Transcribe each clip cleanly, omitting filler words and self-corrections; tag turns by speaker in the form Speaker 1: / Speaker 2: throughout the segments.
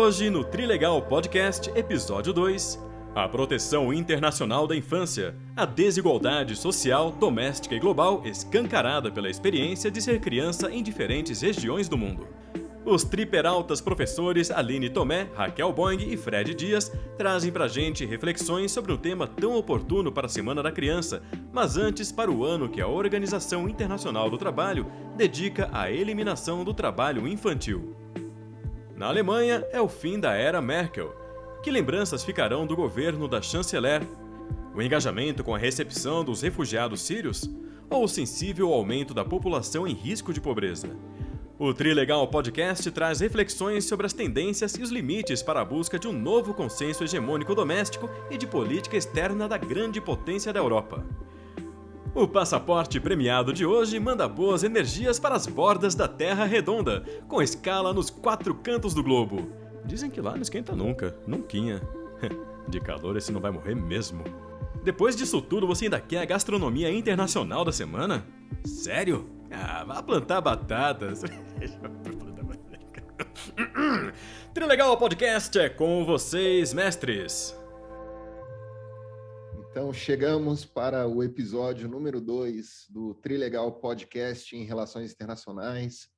Speaker 1: Hoje, no Trilegal Podcast, episódio 2, a proteção internacional da infância, a desigualdade social, doméstica e global escancarada pela experiência de ser criança em diferentes regiões do mundo. Os triperaltas professores Aline Tomé, Raquel Boing e Fred Dias trazem pra gente reflexões sobre um tema tão oportuno para a Semana da Criança, mas antes para o ano que a Organização Internacional do Trabalho dedica à eliminação do trabalho infantil. Na Alemanha, é o fim da era Merkel. Que lembranças ficarão do governo da chanceler? O engajamento com a recepção dos refugiados sírios? Ou o sensível aumento da população em risco de pobreza? O Trilegal Podcast traz reflexões sobre as tendências e os limites para a busca de um novo consenso hegemônico doméstico e de política externa da grande potência da Europa. O passaporte premiado de hoje manda boas energias para as bordas da Terra Redonda, com escala nos 4 cantos do globo. Dizem que lá não esquenta nunca, nunquinha. De calor esse não vai morrer mesmo. Depois disso tudo, você ainda quer a gastronomia internacional da semana? Sério? Ah, vá plantar batatas. Trilegal Podcast é com vocês, mestres.
Speaker 2: Então, chegamos para o episódio número 2 do Trilegal Podcast em Relações Internacionais,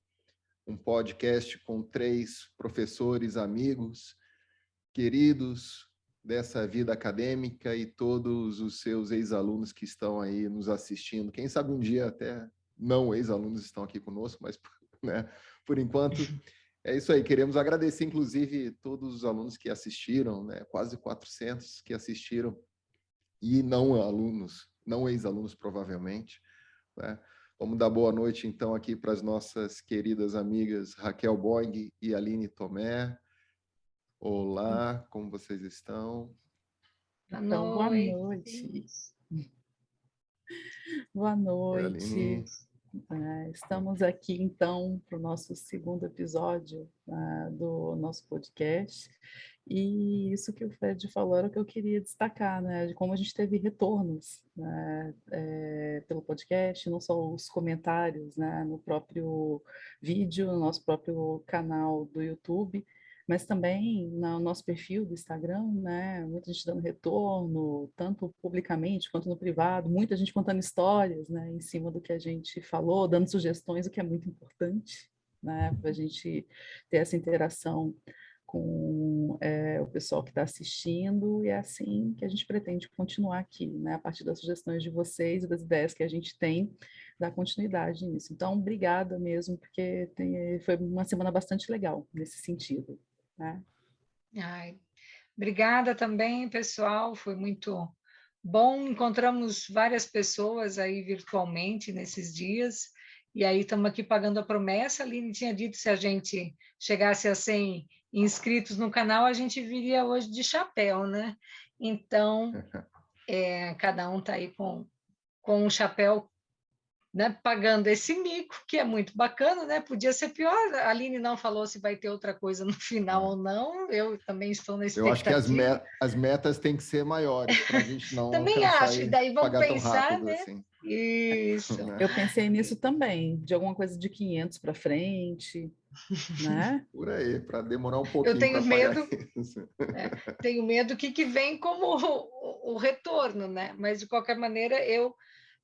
Speaker 2: um podcast com 3 professores, amigos, queridos dessa vida acadêmica e todos os seus ex-alunos que estão aí nos assistindo. Quem sabe um dia até não ex-alunos estão aqui conosco, mas né, por enquanto é isso aí. Queremos agradecer, inclusive, todos os alunos que assistiram, né, quase 400 que assistiram, e não alunos, não ex-alunos provavelmente, né? Vamos dar boa noite então aqui para as nossas queridas amigas Raquel Boing e Aline Tomé. Olá, como vocês estão?
Speaker 3: Então, boa noite. Boa noite. Estamos aqui então para o nosso segundo episódio do nosso podcast. E isso que o Fred falou era o que eu queria destacar, né? De como a gente teve retornos, né? Pelo podcast, não só os comentários, né? No próprio vídeo, no nosso próprio canal do YouTube, mas também no nosso perfil do Instagram, né? Muita gente dando retorno, tanto publicamente quanto no privado, muita gente contando histórias, né? Em cima do que a gente falou, dando sugestões, o que é muito importante, né? Para a gente ter essa interação com o pessoal que está assistindo, e é assim que a gente pretende continuar aqui, né? A partir das sugestões de vocês e das ideias que a gente tem, dar continuidade nisso. Então, obrigada mesmo, porque foi uma semana bastante legal nesse sentido, né?
Speaker 4: Ai, obrigada também, pessoal, foi muito bom, encontramos várias pessoas aí virtualmente nesses dias, e aí estamos aqui pagando a promessa. A Aline tinha dito, se a gente chegasse a 100 inscritos no canal, a gente viria hoje de chapéu, né? Então, cada um está aí com um chapéu, né, pagando esse mico, que é muito bacana, né? Podia ser pior. A Aline não falou se vai ter outra coisa no final ou não. Eu também estou na expectativa.
Speaker 2: Eu acho que as metas têm que ser maiores para a gente não
Speaker 4: também acho. E daí vamos
Speaker 2: pagar
Speaker 4: pensar,
Speaker 2: tão rápido,
Speaker 4: né?
Speaker 2: assim.
Speaker 4: Isso.
Speaker 3: Eu pensei nisso também, de alguma coisa de 500 para frente, né?
Speaker 2: Por aí, para demorar um pouquinho.
Speaker 4: Eu tenho medo.
Speaker 2: Isso.
Speaker 4: Tenho medo que vem como o retorno, né? Mas de qualquer maneira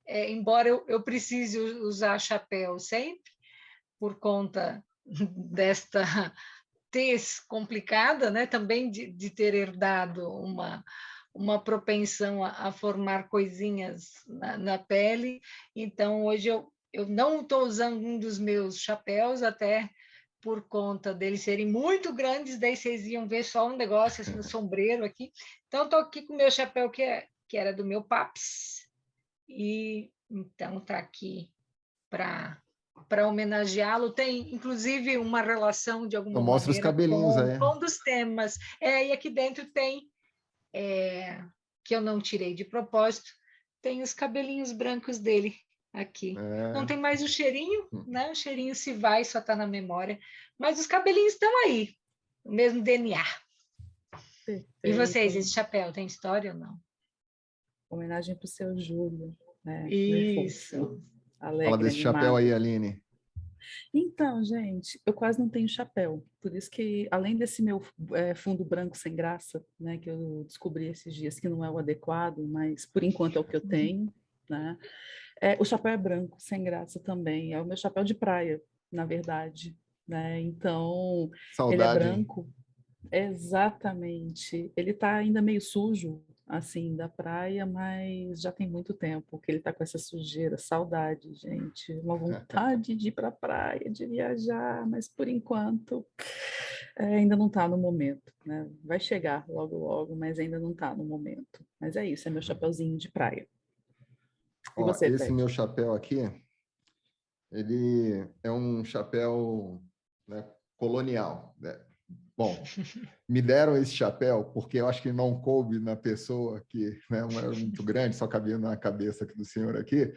Speaker 4: embora eu precise usar chapéu sempre, por conta desta tez complicada, né? Também de ter herdado uma propensão a formar coisinhas na pele. Então, hoje eu não estou usando um dos meus chapéus, até por conta deles serem muito grandes, daí vocês iam ver só um negócio assim, no sombreiro aqui. Então, estou aqui com o meu chapéu, que era do meu paps, e então está aqui para homenageá-lo. Tem, inclusive, uma relação de alguma maneira
Speaker 2: mostra os cabelinhos
Speaker 4: com um dos temas. E aqui dentro tem, que eu não tirei de propósito, tem os cabelinhos brancos dele aqui. Não tem mais o cheirinho, né? O cheirinho se vai, só está na memória. Mas os cabelinhos estão aí, o mesmo DNA.
Speaker 3: Perfeito.
Speaker 4: E vocês, esse chapéu tem história ou não?
Speaker 3: Homenagem para o seu Júlio, né?
Speaker 4: Isso.
Speaker 3: Alegre,
Speaker 2: fala desse
Speaker 3: animado.
Speaker 2: chapéu aí, Aline.
Speaker 3: Então, gente, eu quase não tenho chapéu. Por isso que, além desse meu fundo branco sem graça, né, que eu descobri esses dias que não é o adequado, mas por enquanto é o que eu tenho, né? O chapéu é branco, sem graça também. É o meu chapéu de praia, na verdade, né? Então, ele é
Speaker 2: Saudade, hein?
Speaker 3: branco. Exatamente. Ele está ainda meio sujo, assim, da praia, mas já tem muito tempo que ele está com essa sujeira. Saudade, gente. Uma vontade de ir para a praia, de viajar, mas por enquanto ainda não está no momento, né? Vai chegar logo, logo, mas ainda não está no momento. Mas é isso, é meu chapeuzinho de praia. E
Speaker 2: Ó,
Speaker 3: você,
Speaker 2: esse
Speaker 3: Fred?
Speaker 2: meu chapéu aqui, ele é um chapéu, né, colonial, né? Bom, me deram esse chapéu porque eu acho que não coube na pessoa que, né, não era muito grande, só cabia na cabeça do senhor aqui,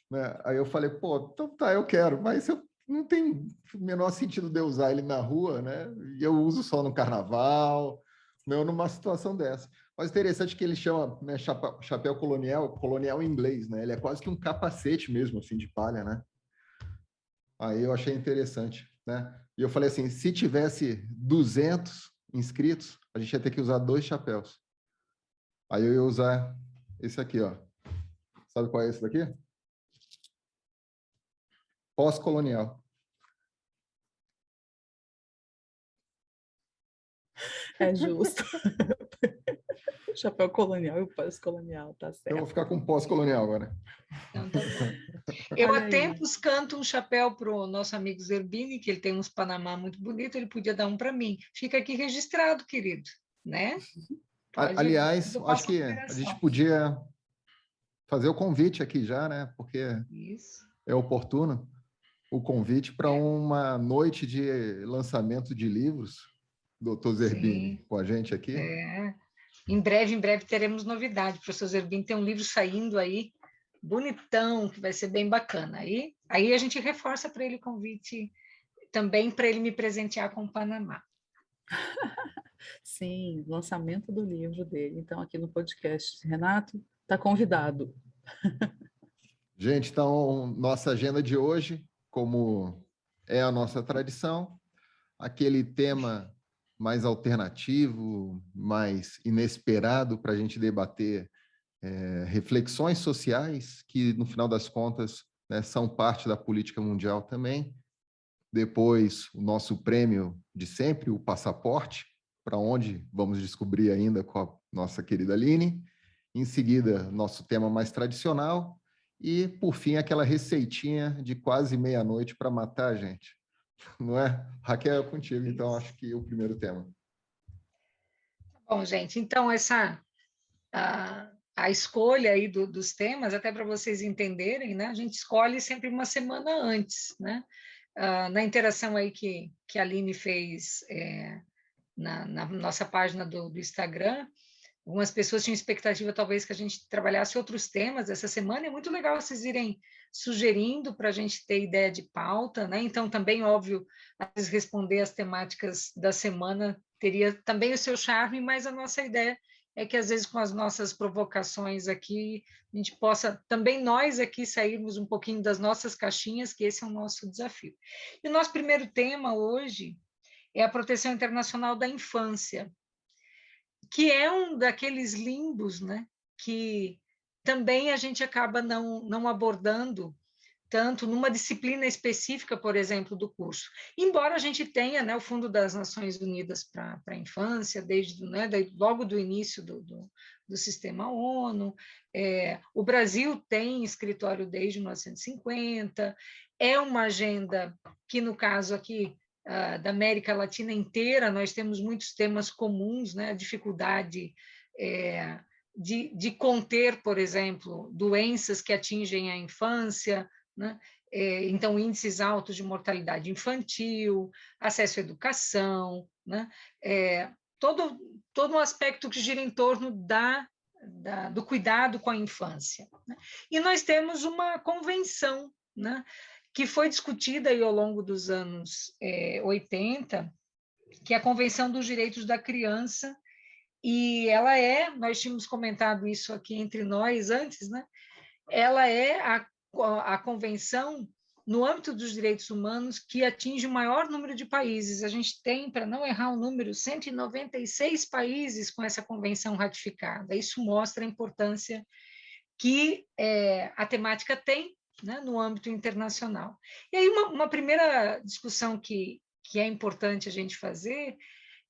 Speaker 2: né? Aí eu falei, pô, então tá, eu quero, mas eu não tem o menor sentido de eu usar ele na rua, né? E eu uso só no carnaval, não numa situação dessa. Mas interessante que ele chama, né, chapéu colonial, colonial em inglês, né? Ele é quase que um capacete mesmo, assim, de palha, né? Aí eu achei interessante, né? E eu falei assim, se tivesse 200 inscritos, a gente ia ter que usar 2 chapéus. Aí eu ia usar esse aqui, ó. Sabe qual é esse daqui? Pós-colonial.
Speaker 3: É justo. Chapéu colonial e o pós-colonial, tá
Speaker 2: Eu vou
Speaker 3: certo.
Speaker 2: ficar com pós-colonial agora.
Speaker 4: Então, tá bom. Eu
Speaker 3: Olha
Speaker 4: há
Speaker 3: aí.
Speaker 4: tempos canto um chapéu para o nosso amigo Zerbini, que ele tem uns Panamá muito bonitos, ele podia dar um para mim. Fica aqui registrado, querido, né? Pode, depois
Speaker 2: Aliás,
Speaker 4: eu
Speaker 2: acho
Speaker 4: faço a
Speaker 2: que a gente
Speaker 4: numeração.
Speaker 2: podia fazer o convite aqui já, né? Porque
Speaker 4: Isso.
Speaker 2: é oportuno o convite para
Speaker 4: É,
Speaker 2: uma noite de lançamento de livros. Doutor Zerbini
Speaker 4: sim.
Speaker 2: com a gente aqui.
Speaker 4: É. Em breve teremos novidade. O professor Zerbini tem um livro saindo aí, bonitão, que vai ser bem bacana. Aí a gente reforça para ele o convite também para ele me presentear com o Panamá.
Speaker 3: Sim, lançamento do livro dele. Então, aqui no podcast, Renato está convidado.
Speaker 2: Gente, então, nossa agenda de hoje, como é a nossa tradição, aquele tema mais alternativo, mais inesperado para a gente debater reflexões sociais que, no final das contas, né, são parte da política mundial também. Depois, o nosso prêmio de sempre, o passaporte, para onde vamos descobrir ainda com a nossa querida Aline. Em seguida, nosso tema mais tradicional. E, por fim, aquela receitinha de quase meia-noite para matar a gente. Não é? Raquel, é contigo, então, acho que o primeiro tema.
Speaker 4: Bom, gente, então a escolha aí dos temas, até para vocês entenderem, né? A gente escolhe sempre uma semana antes, né? Na interação aí que a Aline fez na nossa página do Instagram, algumas pessoas tinham expectativa, talvez, que a gente trabalhasse outros temas essa semana. É muito legal vocês irem sugerindo para a gente ter ideia de pauta, né? Então, também, óbvio, às vezes responder as temáticas da semana teria também o seu charme, mas a nossa ideia é que, às vezes, com as nossas provocações aqui, a gente possa, também nós aqui, sairmos um pouquinho das nossas caixinhas, que esse é o nosso desafio. E o nosso primeiro tema hoje é a proteção internacional da infância, que é um daqueles limbos, né, que também a gente acaba não abordando tanto numa disciplina específica, por exemplo, do curso. Embora a gente tenha, né, o Fundo das Nações Unidas para a Infância, desde, né, logo do início do sistema ONU, o Brasil tem escritório desde 1950, é uma agenda que, no caso aqui, da América Latina inteira, nós temos muitos temas comuns, né, a dificuldade de conter, por exemplo, doenças que atingem a infância, né? Então, índices altos de mortalidade infantil, acesso à educação, né? Todo um aspecto que gira em torno do cuidado com a infância, né? E nós temos uma convenção, né, que foi discutida aí ao longo dos anos 80, que é a Convenção dos Direitos da Criança, e ela nós tínhamos comentado isso aqui entre nós antes, né? Ela é a convenção no âmbito dos direitos humanos, que atinge o maior número de países. A gente tem, para não errar o número, 196 países com essa convenção ratificada. Isso mostra a importância que a temática tem, né, no âmbito internacional. E aí uma primeira discussão que é importante a gente fazer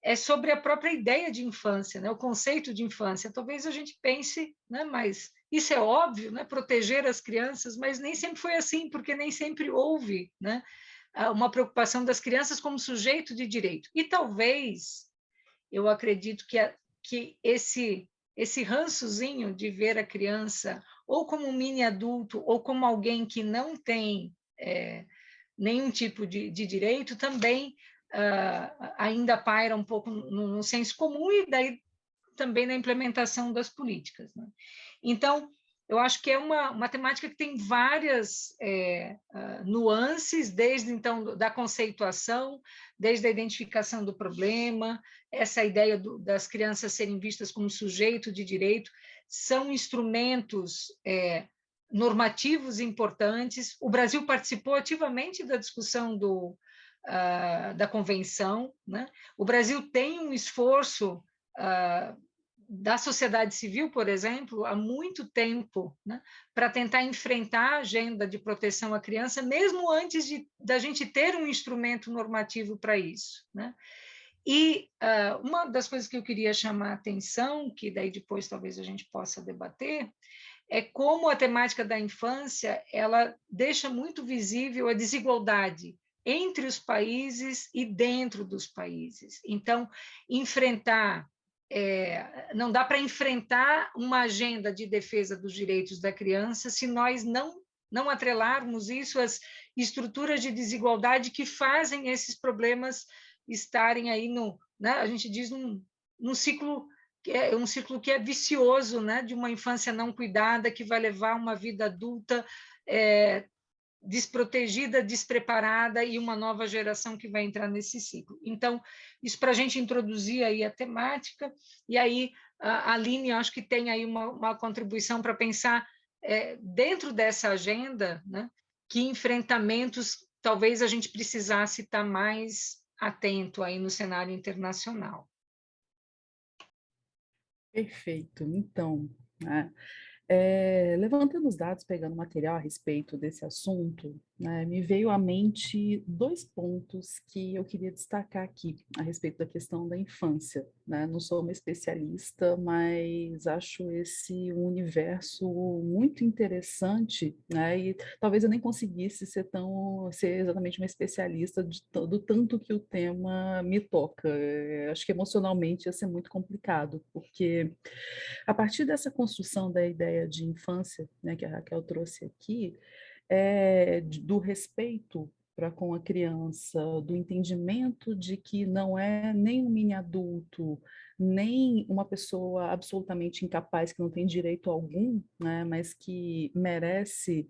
Speaker 4: é sobre a própria ideia de infância, né, o conceito de infância. Talvez a gente pense, né, mas isso é óbvio, né, proteger as crianças, mas nem sempre foi assim, porque nem sempre houve, né, uma preocupação das crianças como sujeito de direito. E talvez, eu acredito que esse rançozinho de ver a criança ou como um mini adulto ou como alguém que não tem nenhum tipo de direito também ainda paira um pouco no senso comum e daí também na implementação das políticas, né? Então, eu acho que é uma temática que tem várias nuances, desde então da conceituação, desde a identificação do problema, essa ideia das crianças serem vistas como sujeito de direito, são instrumentos normativos importantes. O Brasil participou ativamente da discussão da convenção, né? O Brasil tem um esforço da sociedade civil, por exemplo, há muito tempo, né, para tentar enfrentar a agenda de proteção à criança, mesmo antes da gente ter um instrumento normativo para isso, né? E uma das coisas que eu queria chamar a atenção, que daí depois talvez a gente possa debater, é como a temática da infância ela deixa muito visível a desigualdade entre os países e dentro dos países. Então, não dá para enfrentar uma agenda de defesa dos direitos da criança se nós não atrelarmos isso às estruturas de desigualdade que fazem esses problemas estarem aí né, a gente diz num ciclo que é vicioso, né, de uma infância não cuidada que vai levar uma vida adulta desprotegida, despreparada e uma nova geração que vai entrar nesse ciclo. Então, isso para a gente introduzir aí a temática, e aí a Aline, acho que tem aí uma contribuição para pensar dentro dessa agenda, né, que enfrentamentos talvez a gente precisasse estar mais atento aí no cenário internacional.
Speaker 3: Perfeito. Então, né, levantando os dados, pegando material a respeito desse assunto, né, me veio à mente 2 pontos que eu queria destacar aqui a respeito da questão da infância, né? Não sou uma especialista, mas acho esse um universo muito interessante, né? E talvez eu nem conseguisse ser exatamente uma especialista do tanto que o tema me toca. Acho que emocionalmente ia ser muito complicado, porque a partir dessa construção da ideia de infância, né, que a Raquel trouxe aqui, do respeito para com a criança, do entendimento de que não é nem um mini adulto, nem uma pessoa absolutamente incapaz, que não tem direito algum, né, mas que merece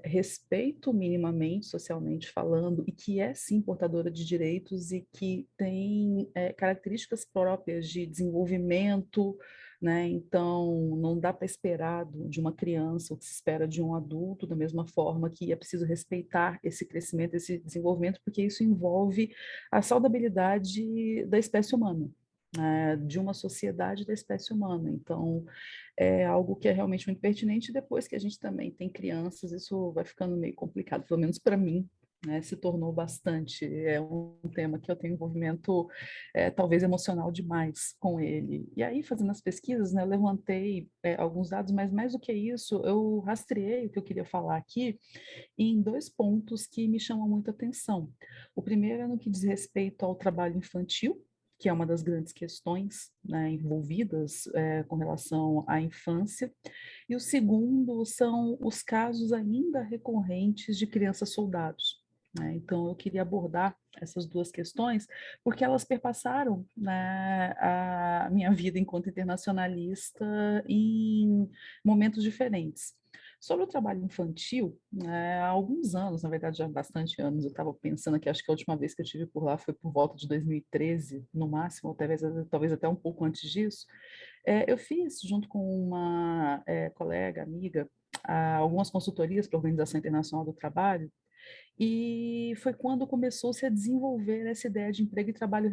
Speaker 3: respeito minimamente, socialmente falando, e que é sim portadora de direitos e que tem características próprias de desenvolvimento, né? Então, não dá para esperar de uma criança o que se espera de um adulto, da mesma forma que é preciso respeitar esse crescimento, esse desenvolvimento, porque isso envolve a saudabilidade da espécie humana, né? De uma sociedade da espécie humana. Então, é algo que é realmente muito pertinente. Depois que a gente também tem crianças, isso vai ficando meio complicado, pelo menos para mim, né, se tornou bastante. É um tema que eu tenho envolvimento, talvez emocional demais com ele. E aí, fazendo as pesquisas, né, eu levantei alguns dados, mas mais do que isso, eu rastreei o que eu queria falar aqui em 2 pontos que me chamam muita atenção. O primeiro é no que diz respeito ao trabalho infantil, que é uma das grandes questões, né, envolvidas com relação à infância, e o segundo são os casos ainda recorrentes de crianças soldados. Né? Então, eu queria abordar essas 2 questões, porque elas perpassaram, né, a minha vida enquanto internacionalista em momentos diferentes. Sobre o trabalho infantil, há alguns anos, na verdade já há bastante anos, eu estava pensando que acho que a última vez que eu estive por lá foi por volta de 2013, no máximo, ou talvez até um pouco antes disso. Eu fiz, junto com uma colega, amiga, algumas consultorias para a Organização Internacional do Trabalho, E foi quando começou-se a desenvolver essa ideia de emprego e trabalho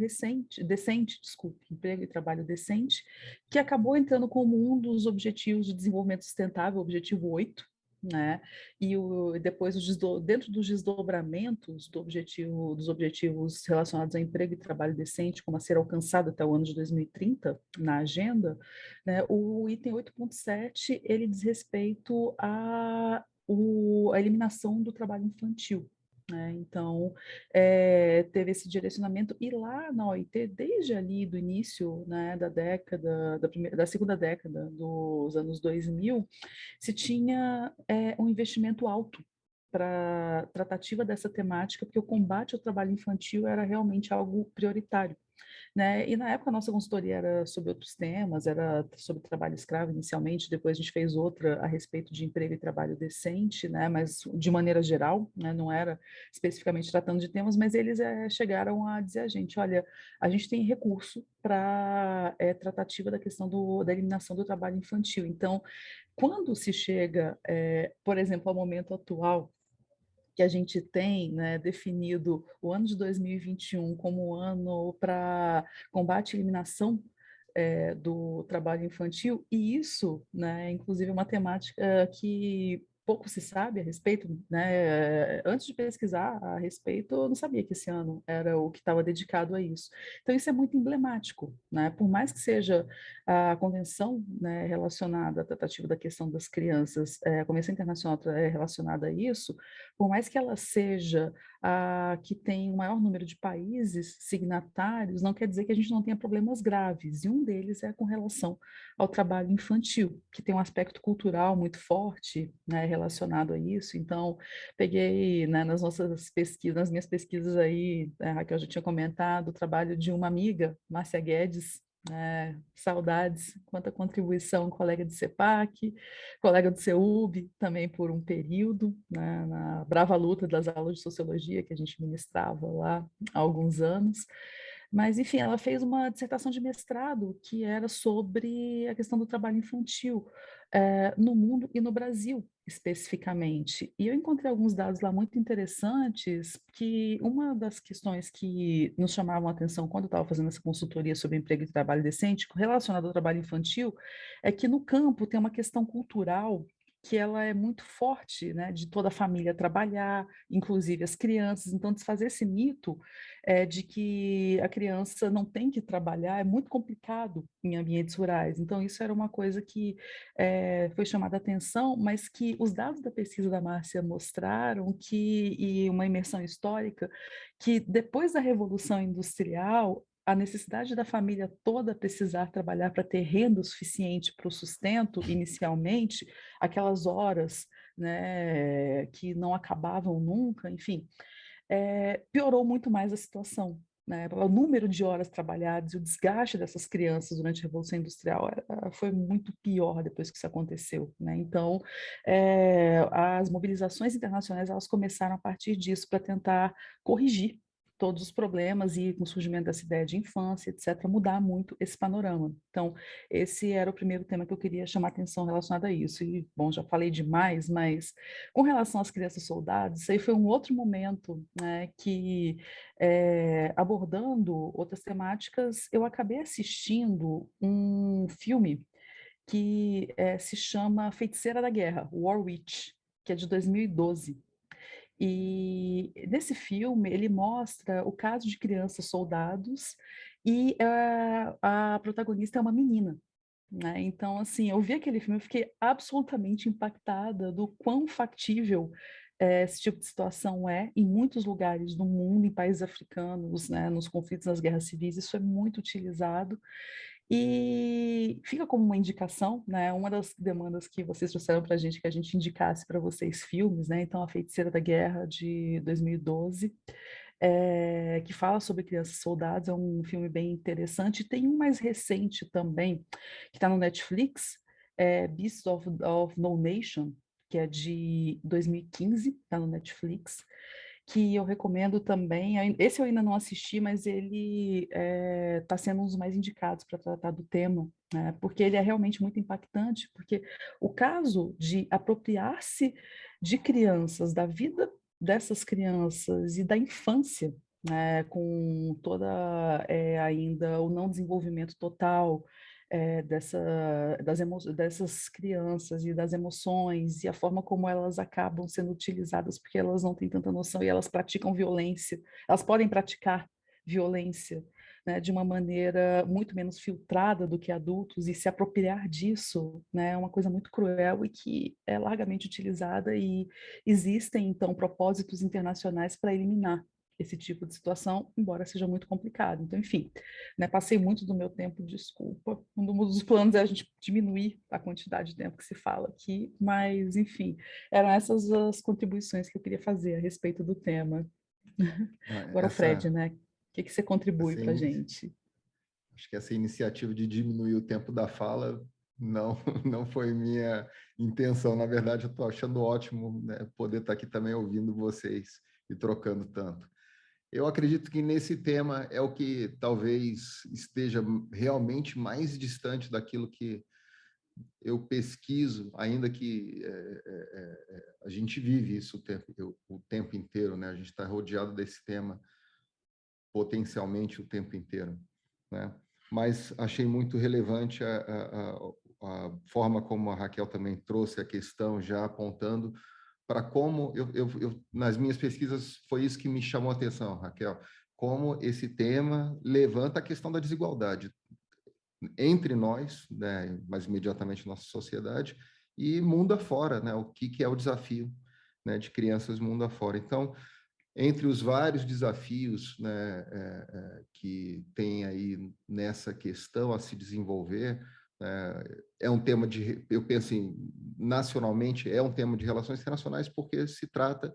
Speaker 3: emprego e trabalho decente, que acabou entrando como um dos objetivos de desenvolvimento sustentável, o objetivo 8, né? E depois, dentro dos desdobramentos dos objetivos relacionados ao emprego e trabalho decente, como a ser alcançado até o ano de 2030, na agenda, né, o item 8.7, ele diz respeito a eliminação do trabalho infantil. Né? Então, teve esse direcionamento, e lá na OIT, desde ali do início, né, da década, da segunda década dos anos 2000, se tinha um investimento alto para tratativa dessa temática, porque o combate ao trabalho infantil era realmente algo prioritário. Né? E na época a nossa consultoria era sobre outros temas, era sobre trabalho escravo inicialmente, depois a gente fez outra a respeito de emprego e trabalho decente, né? Mas de maneira geral, né? Não era especificamente tratando de temas, mas eles chegaram a dizer a gente, olha, a gente tem recurso para tratativa da questão da eliminação do trabalho infantil. Então, quando se chega, por exemplo, ao momento atual, que a gente tem, né, definido o ano de 2021 como o ano para combate e eliminação do trabalho infantil, e isso, né, inclusive, é uma temática que pouco se sabe a respeito, né? Antes de pesquisar a respeito, eu não sabia que esse ano era o que estava dedicado a isso. Então, isso é muito emblemático, né? Por mais que seja a convenção, né, relacionada à tratativa da questão das crianças, a Convenção Internacional relacionada a isso, por mais que ela seja a que tem o maior número de países signatários, não quer dizer que a gente não tenha problemas graves, e um deles é com relação ao trabalho infantil, que tem um aspecto cultural muito forte, né, relacionado a isso. Então, peguei, né, nas minhas pesquisas aí, a Raquel já tinha comentado, o trabalho de uma amiga, Márcia Guedes, saudades, quanta contribuição, colega de CEPAC, colega do CEUB, também por um período, né, na brava luta das aulas de sociologia que a gente ministrava lá há alguns anos. Mas, enfim, ela fez uma dissertação de mestrado que era sobre a questão do trabalho infantil no mundo e no Brasil, especificamente. E eu encontrei alguns dados lá muito interessantes, que uma das questões que nos chamavam a atenção quando eu estava fazendo essa consultoria sobre emprego e trabalho decente, relacionado ao trabalho infantil, é que no campo tem uma questão cultural que ela é muito forte, né, de toda a família trabalhar, inclusive as crianças. Então, desfazer esse mito de que a criança não tem que trabalhar é muito complicado em ambientes rurais. Então, isso era uma coisa que foi chamada a atenção, mas que os dados da pesquisa da Márcia mostraram que, e uma imersão histórica, que depois da Revolução Industrial, a necessidade da família toda precisar trabalhar para ter renda suficiente para o sustento, inicialmente, aquelas horas, né, que não acabavam nunca, enfim, piorou muito mais a situação. Né? O número de horas trabalhadas e o desgaste dessas crianças durante a Revolução Industrial foi muito pior depois que isso aconteceu. Né? Então, as mobilizações internacionais elas começaram a partir disso para tentar corrigir todos os problemas e com o surgimento dessa ideia de infância, etc., mudar muito esse panorama. Então, esse era o primeiro tema que eu queria chamar a atenção relacionado a isso. E, bom, já falei demais, mas com relação às crianças soldados, isso aí foi um outro momento, né, que, abordando outras temáticas, eu acabei assistindo um filme que se chama Feiticeira da Guerra, War Witch, que é de 2012. E nesse filme ele mostra o caso de crianças soldados e a protagonista é uma menina. Né? Então, assim, eu vi aquele filme, eu fiquei absolutamente impactada do quão factível esse tipo de situação em muitos lugares do mundo, em países africanos, né, nos conflitos, nas guerras civis, isso é muito utilizado. E fica como uma indicação, né? Uma das demandas que vocês trouxeram para a gente, que a gente indicasse para vocês filmes, né? Então, A Feiticeira da Guerra, de 2012, que fala sobre crianças soldados, é um filme bem interessante. Tem um mais recente também, que está no Netflix, Beasts of No Nation, que é de 2015, está no Netflix, que eu recomendo também. Esse eu ainda não assisti, mas ele está sendo um dos mais indicados para tratar do tema, né? Porque ele é realmente muito impactante, porque o caso de apropriar-se de crianças da vida dessas crianças e da infância, né, com toda ainda o não desenvolvimento total dessas crianças e das emoções e a forma como elas acabam sendo utilizadas porque elas não têm tanta noção e elas praticam violência, elas podem praticar violência, né, de uma maneira muito menos filtrada do que adultos, e se apropriar disso, né, é uma coisa muito cruel e que é largamente utilizada, e existem, então, propósitos internacionais para eliminar esse tipo de situação, embora seja muito complicado. Então, enfim, né, passei muito do meu tempo, desculpa. Um dos planos é a gente diminuir a quantidade de tempo que se fala aqui, mas, enfim, eram essas as contribuições que eu queria fazer a respeito do tema. Agora, o Fred, né? O que você contribui para a gente?
Speaker 2: Acho que essa iniciativa de diminuir o tempo da fala não foi minha intenção. Na verdade, eu estou achando ótimo, né, poder estar aqui também ouvindo vocês e trocando tanto. Eu acredito que nesse tema é o que talvez esteja realmente mais distante daquilo que eu pesquiso, ainda que a gente vive isso o tempo inteiro, né? A gente está rodeado desse tema potencialmente o tempo inteiro, né? Mas achei muito relevante a forma como a Raquel também trouxe a questão, já apontando para como nas minhas pesquisas foi isso que me chamou a atenção, Raquel, como esse tema levanta a questão da desigualdade entre nós, né, mais imediatamente nossa sociedade, e mundo afora, né, o que é o desafio, né, de crianças mundo afora. Então, entre os vários desafios, né, que tem aí nessa questão a se desenvolver, é um tema eu penso nacionalmente, é um tema de relações internacionais, porque se trata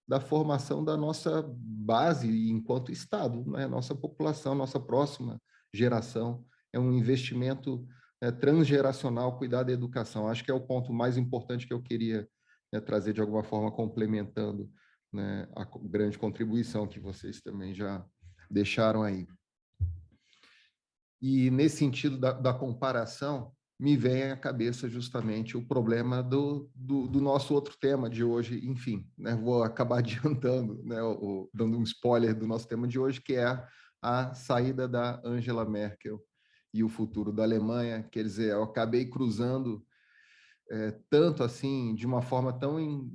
Speaker 2: da formação da nossa base enquanto Estado, né, nossa população, nossa próxima geração. É um investimento transgeracional, cuidar da educação. Acho que é o ponto mais importante que eu queria trazer de alguma forma, complementando, né, a grande contribuição que vocês também já deixaram aí. E nesse sentido da comparação, me vem à cabeça justamente o problema do nosso outro tema de hoje, enfim, né, vou acabar adiantando, né, dando um spoiler do nosso tema de hoje, que é a saída da Angela Merkel e o futuro da Alemanha. Quer dizer, eu acabei cruzando tanto assim, de uma forma tão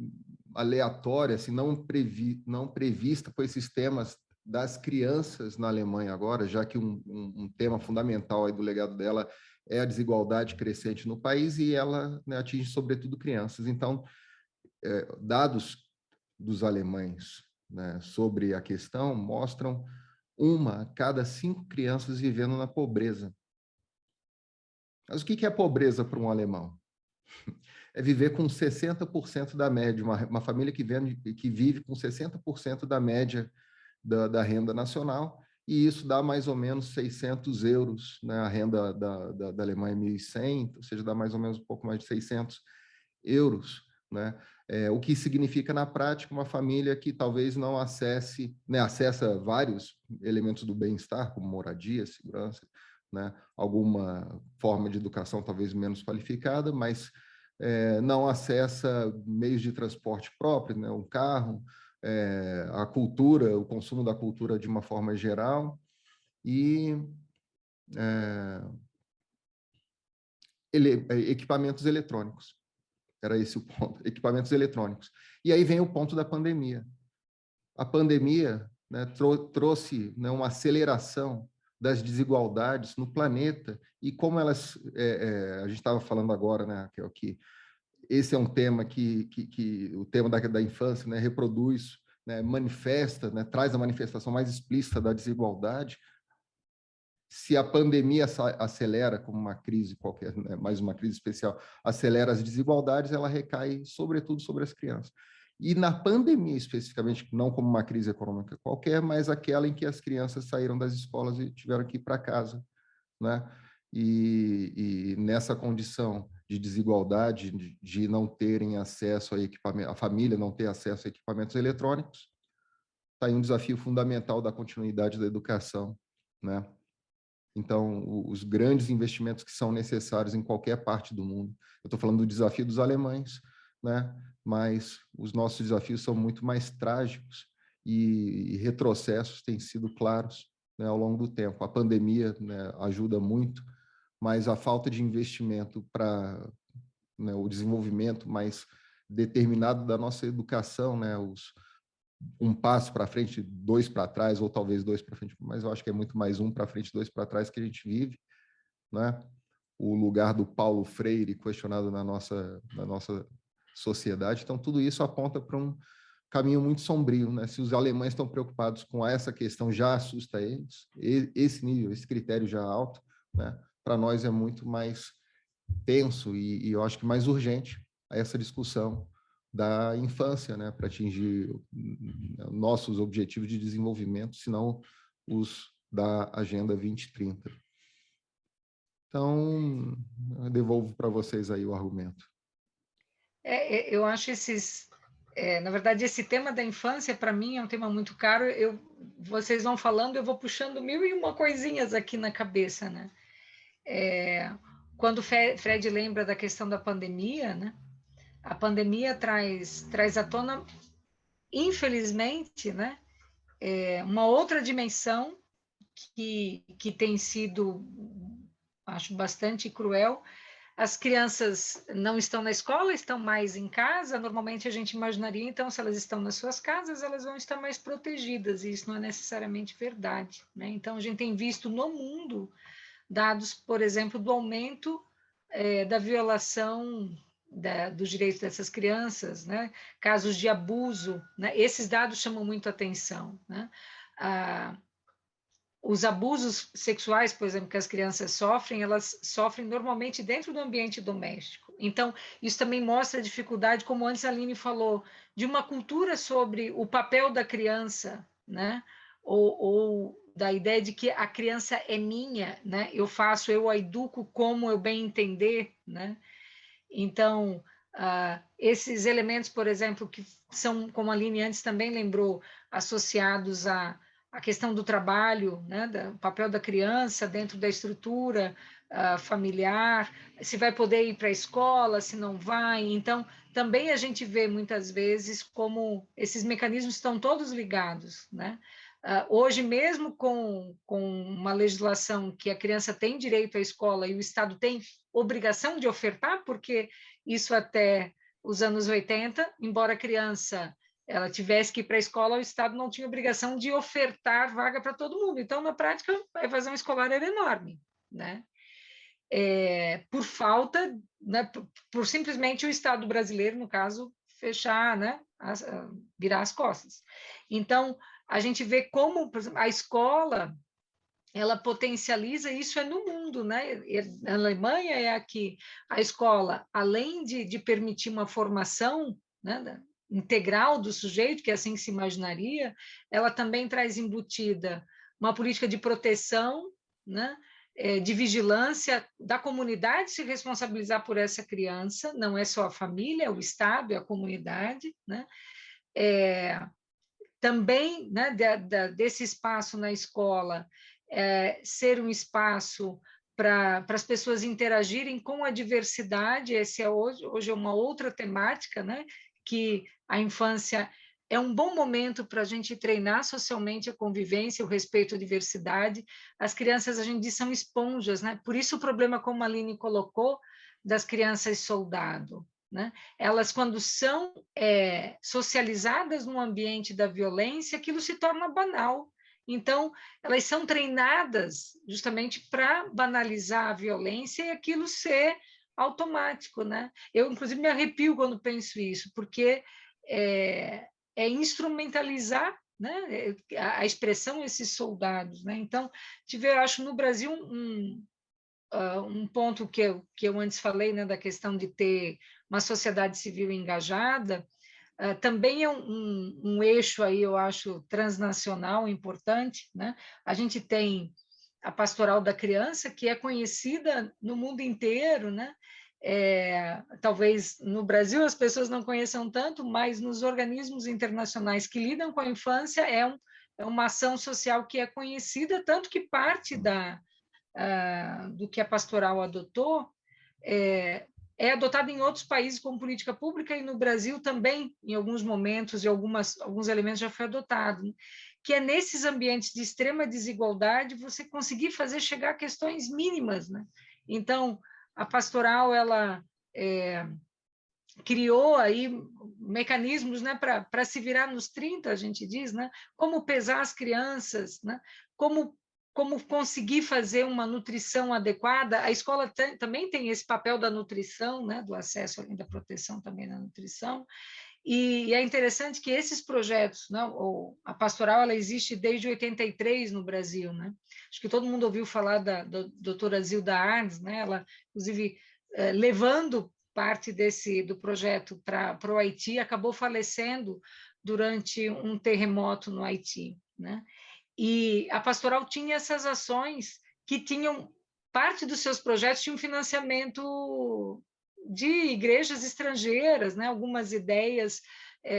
Speaker 2: aleatória, assim, não prevista por esses temas das crianças na Alemanha agora, já que um tema fundamental aí do legado dela é a desigualdade crescente no país, e ela, né, atinge sobretudo crianças. Então, dados dos alemães, né, sobre a questão mostram 1 a cada 5 crianças vivendo na pobreza. Mas o que é pobreza para um alemão? É viver com 60% da média, uma família que vive com 60% da média da renda nacional, e isso dá mais ou menos 600 euros, né? A renda da Alemanha é 1.100, ou seja, dá mais ou menos um pouco mais de 600 euros, né? O que significa, na prática, uma família que talvez não acesse, né, acessa vários elementos do bem-estar, como moradia, segurança, né? Alguma forma de educação talvez menos qualificada, mas não acessa meios de transporte próprios, né? Um carro, a cultura, o consumo da cultura de uma forma geral, e equipamentos eletrônicos. Era esse o ponto, equipamentos eletrônicos. E aí vem o ponto da pandemia. A pandemia, né, trouxe, né, uma aceleração das desigualdades no planeta, e como elas, a gente estava falando agora, né, que esse é um tema que o tema da infância, né, reproduz, né, manifesta, né, traz a manifestação mais explícita da desigualdade. Se a pandemia acelera, como uma crise qualquer, né, mais uma crise especial, acelera as desigualdades, ela recai sobretudo sobre as crianças. E na pandemia, especificamente, não como uma crise econômica qualquer, mas aquela em que as crianças saíram das escolas e tiveram que ir para casa, né? E nessa condição de desigualdade, de não terem acesso a equipamento, a família não ter acesso a equipamentos eletrônicos, está aí um desafio fundamental da continuidade da educação, né? Então, os grandes investimentos que são necessários em qualquer parte do mundo. Eu estou falando do desafio dos alemães, né? Mas os nossos desafios são muito mais trágicos e retrocessos têm sido claros, né, ao longo do tempo. A pandemia, né, ajuda muito, mas a falta de investimento para, né, o desenvolvimento mais determinado da nossa educação, né, um passo para frente, dois para trás, ou talvez dois para frente, mas eu acho que é muito mais um para frente, dois para trás que a gente vive, né? O lugar do Paulo Freire questionado na nossa sociedade. Então, tudo isso aponta para um caminho muito sombrio, né? Se os alemães estão preocupados com essa questão, já assusta eles, esse nível, esse critério já alto, né? Para nós é muito mais tenso e eu acho que mais urgente essa discussão da infância, né? Para atingir nossos objetivos de desenvolvimento, se não os da Agenda 2030. Então, eu devolvo para vocês aí o argumento.
Speaker 4: Eu acho na verdade, esse tema da infância, para mim, é um tema muito caro. Vocês vão falando, eu vou puxando 1001 coisinhas aqui na cabeça, né? Quando o Fred lembra da questão da pandemia, né? A pandemia traz à tona, infelizmente, né? Uma outra dimensão que tem sido, acho, bastante cruel. As crianças não estão na escola, estão mais em casa. Normalmente a gente imaginaria, então, se elas estão nas suas casas, elas vão estar mais protegidas, e isso não é necessariamente verdade, né? Então, a gente tem visto no mundo dados, por exemplo, do aumento da violação dos direitos dessas crianças, né? Casos de abuso, né? Esses dados chamam muito atenção, né? Os abusos sexuais, por exemplo, que as crianças sofrem, elas sofrem normalmente dentro do ambiente doméstico. Então, isso também mostra a dificuldade, como antes a Aline falou, de uma cultura sobre o papel da criança, né? Ou da ideia de que a criança é minha, né? Eu a educo como eu bem entender, né? Então, esses elementos, por exemplo, que são, como a Aline antes também lembrou, associados a questão do trabalho, né, do papel da criança dentro da estrutura familiar, se vai poder ir para a escola, se não vai. Então, também a gente vê muitas vezes como esses mecanismos estão todos ligados, né? Hoje, mesmo com uma legislação que a criança tem direito à escola e o Estado tem obrigação de ofertar, porque isso até os anos 80, embora a criança ela tivesse que ir para a escola, o Estado não tinha obrigação de ofertar vaga para todo mundo. Então, na prática, a evasão escolar era enorme, né? Por falta, né, por simplesmente o Estado brasileiro, no caso, fechar, né, virar as costas. Então, a gente vê como, por exemplo, a escola ela potencializa, isso no mundo, né? Na Alemanha é aqui, a escola, além de permitir uma formação, né, integral do sujeito, que assim se imaginaria, ela também traz embutida uma política de proteção, né, de vigilância da comunidade se responsabilizar por essa criança, não é só a família, é o Estado, é a comunidade, né? Também, né, desse espaço na escola, ser um espaço para as pessoas interagirem com a diversidade. Esse hoje é uma outra temática, né, que a infância é um bom momento para a gente treinar socialmente a convivência, o respeito à diversidade. As crianças, a gente diz, são esponjas, né? Por isso o problema, como a Aline colocou, das crianças soldado, né? Elas, quando são socializadas no ambiente da violência, aquilo se torna banal. Então, elas são treinadas justamente para banalizar a violência e aquilo ser automático, né? Eu, inclusive, me arrepio quando penso isso, porque é instrumentalizar, né, a expressão esses soldados, né? Então, eu acho, no Brasil um ponto que eu antes falei, né, da questão de ter uma sociedade civil engajada, também é um eixo aí, eu acho, transnacional importante, né? A gente tem a Pastoral da Criança, que é conhecida no mundo inteiro, né? Talvez no Brasil as pessoas não conheçam tanto, mas nos organismos internacionais que lidam com a infância é uma ação social que é conhecida, tanto que parte do que a Pastoral adotou é adotada em outros países como política pública e no Brasil também, em alguns momentos, e alguns elementos já foi adotado, né? Que é nesses ambientes de extrema desigualdade você conseguir fazer chegar a questões mínimas, né? Então, a pastoral, ela criou aí mecanismos, né, para se virar nos 30, a gente diz, né? Como pesar as crianças, né? Como conseguir fazer uma nutrição adequada. A escola também tem esse papel da nutrição, né, do acesso além da proteção também da nutrição. E é interessante que esses projetos, né, a pastoral, ela existe desde 83 no Brasil, né? Acho que todo mundo ouviu falar da doutora Zilda Arnes, né? Ela, inclusive, levando parte do projeto para o Haiti, acabou falecendo durante um terremoto no Haiti, né? E a pastoral tinha essas ações que tinham, parte dos seus projetos tinham financiamento de igrejas estrangeiras, né? Algumas ideias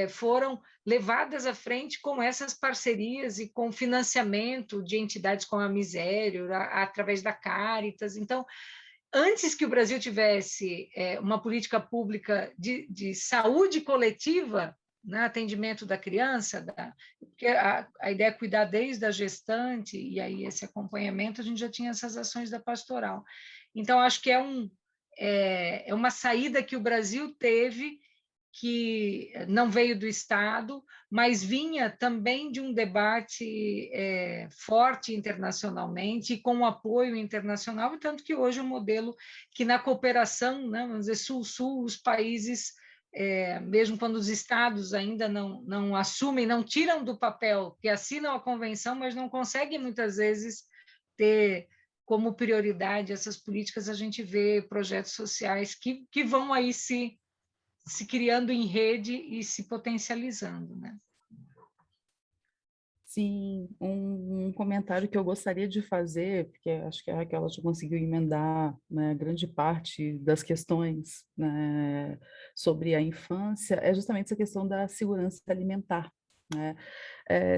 Speaker 4: foram levadas à frente com essas parcerias e com financiamento de entidades como a Misério, através da Caritas. Então, antes que o Brasil tivesse uma política pública de saúde coletiva, né, atendimento da criança, porque a ideia é cuidar desde a gestante, e aí esse acompanhamento, a gente já tinha essas ações da pastoral. Então, acho que é uma saída que o Brasil teve, que não veio do Estado, mas vinha também de um debate forte internacionalmente e com apoio internacional, e tanto que hoje é um modelo que na cooperação, né, vamos dizer, Sul-Sul, os países, mesmo quando os Estados ainda não assumem, não tiram do papel, que assinam a convenção, mas não conseguem muitas vezes ter como prioridade essas políticas, a gente vê projetos sociais que vão aí se criando em rede e se potencializando, né?
Speaker 3: Sim, um comentário que eu gostaria de fazer, porque acho que a Raquel já conseguiu emendar, né, grande parte das questões, né, sobre a infância, é justamente essa questão da segurança alimentar, né?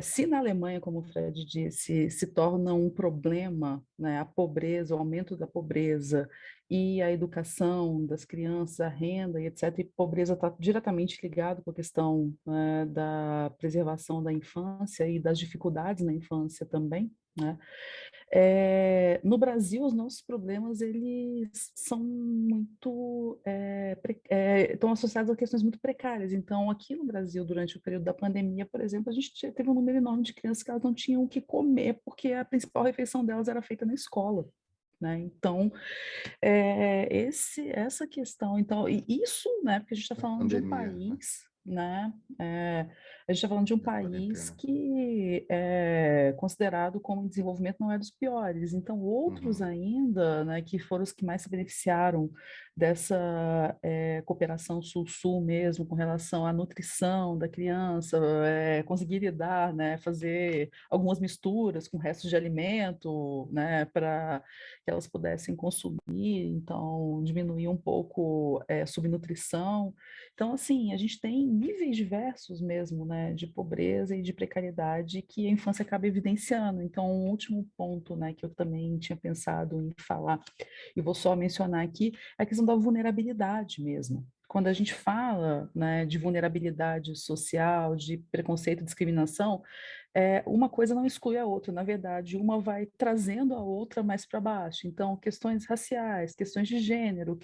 Speaker 3: Se na Alemanha, como o Fred disse, se torna um problema, né, a pobreza, o aumento da pobreza e a educação das crianças, a renda e etc., e pobreza está diretamente ligado com a questão, né, da preservação da infância e das dificuldades na infância também, né? No Brasil, os nossos problemas, eles são muito, estão associados a questões muito precárias. Então, aqui no Brasil, durante o período da pandemia, por exemplo, a gente teve um número enorme de crianças que elas não tinham o que comer, porque a principal refeição delas era feita na escola, né? Então, essa questão, então, e isso, né, porque a gente está falando de um país, né, a gente está falando de um país que é considerado como em desenvolvimento não é dos piores, então outros ainda, né, que foram os que mais se beneficiaram dessa cooperação sul-sul mesmo, com relação à nutrição da criança, conseguir lidar, né, fazer algumas misturas com restos de alimento, né, para que elas pudessem consumir, então diminuir um pouco a subnutrição. Então, assim, a gente tem níveis diversos mesmo, né, de pobreza e de precariedade que a infância acaba evidenciando. Então, um último ponto, né, que eu também tinha pensado em falar, e vou só mencionar aqui, é a questão da vulnerabilidade mesmo. Quando a gente fala, né, de vulnerabilidade social, de preconceito e discriminação, uma coisa não exclui a outra, na verdade, uma vai trazendo a outra mais para baixo. Então, questões raciais, questões de gênero,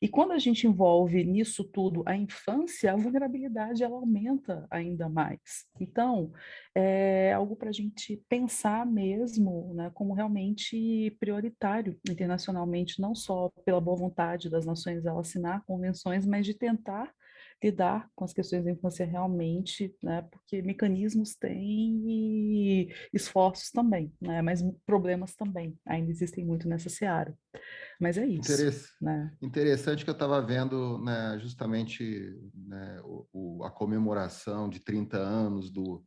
Speaker 3: E quando a gente envolve nisso tudo a infância, a vulnerabilidade ela aumenta ainda mais. Então, é algo para a gente pensar mesmo, né, como realmente prioritário internacionalmente, não só pela boa vontade das nações ao assinar convenções, mas de tentar lidar com as questões da infância realmente, né, porque mecanismos têm e esforços também, né, mas problemas também ainda existem muito nessa seara. Mas é isso. Né?
Speaker 2: Interessante que eu estava vendo, né, justamente, né, a comemoração de 30 anos do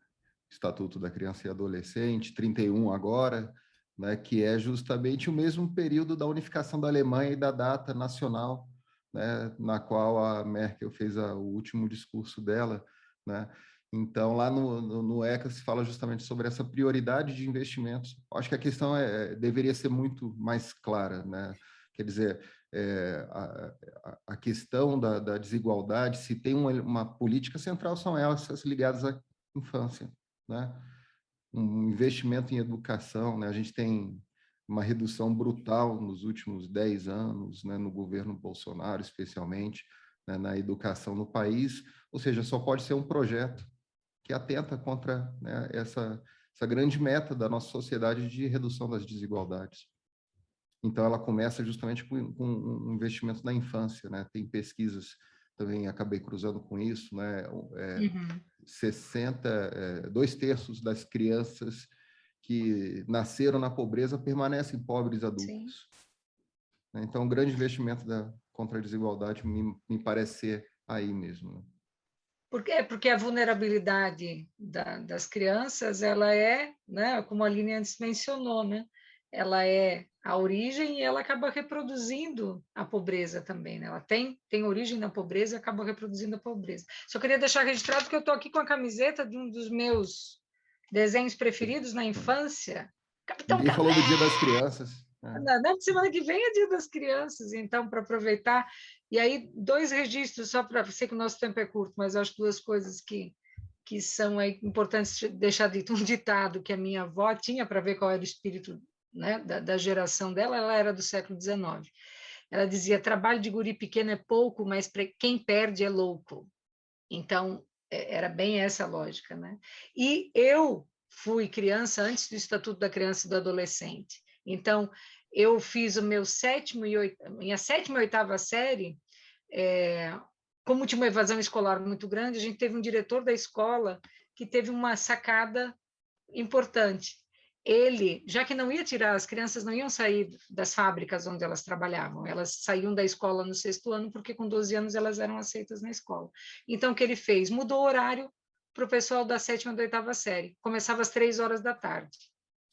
Speaker 2: Estatuto da Criança e Adolescente, 31 agora, né, que é justamente o mesmo período da unificação da Alemanha e da data nacional, né, na qual a Merkel fez o último discurso dela, né? Então, lá no ECA se fala justamente sobre essa prioridade de investimentos. Acho que a questão deveria ser muito mais clara, né? Quer dizer, a questão da desigualdade, se tem uma política central, são essas ligadas à infância, né? Um investimento em educação, né? A gente tem uma redução brutal nos últimos 10 anos, né, no governo Bolsonaro, especialmente, né, na educação no país, ou seja, só pode ser um projeto que atenta contra, né, essa grande meta da nossa sociedade de redução das desigualdades. Então, ela começa justamente com um investimento na infância, né? Tem pesquisas, também acabei cruzando com isso, né? 2/3 das crianças que nasceram na pobreza permanecem pobres adultos. Sim. Então, um grande investimento contra a desigualdade me parece ser aí mesmo. Né?
Speaker 4: Porque a vulnerabilidade das crianças, ela é, né, como a Aline antes mencionou, né, ela é a origem e ela acaba reproduzindo a pobreza também. Né? Ela tem origem na pobreza e acaba reproduzindo a pobreza. Só queria deixar registrado que eu estou aqui com a camiseta de um dos meus desenhos preferidos na infância, Capitão
Speaker 2: Ninguém falou do Dia das Crianças.
Speaker 4: Na semana que vem é Dia das Crianças, então, para aproveitar. E aí, 2 registros, só para... Sei que o nosso tempo é curto, mas acho 2 coisas que são importantes deixar dito. Um ditado que a minha avó tinha, para ver qual era o espírito, né, da geração dela, ela era do século XIX. Ela dizia, trabalho de guri pequeno é pouco, mas quem perde é louco. Então, era bem essa a lógica. Né? E eu fui criança antes do Estatuto da Criança e do Adolescente. Então, eu fiz minha 7ª e 8ª série, como tinha uma evasão escolar muito grande, a gente teve um diretor da escola que teve uma sacada importante. Ele, já que não ia tirar, as crianças não iam sair das fábricas onde elas trabalhavam, elas saíam da escola no 6º ano, porque com 12 anos elas eram aceitas na escola. Então, o que ele fez? Mudou o horário para o pessoal da 7ª e da 8ª série. Começava às 3 horas da tarde.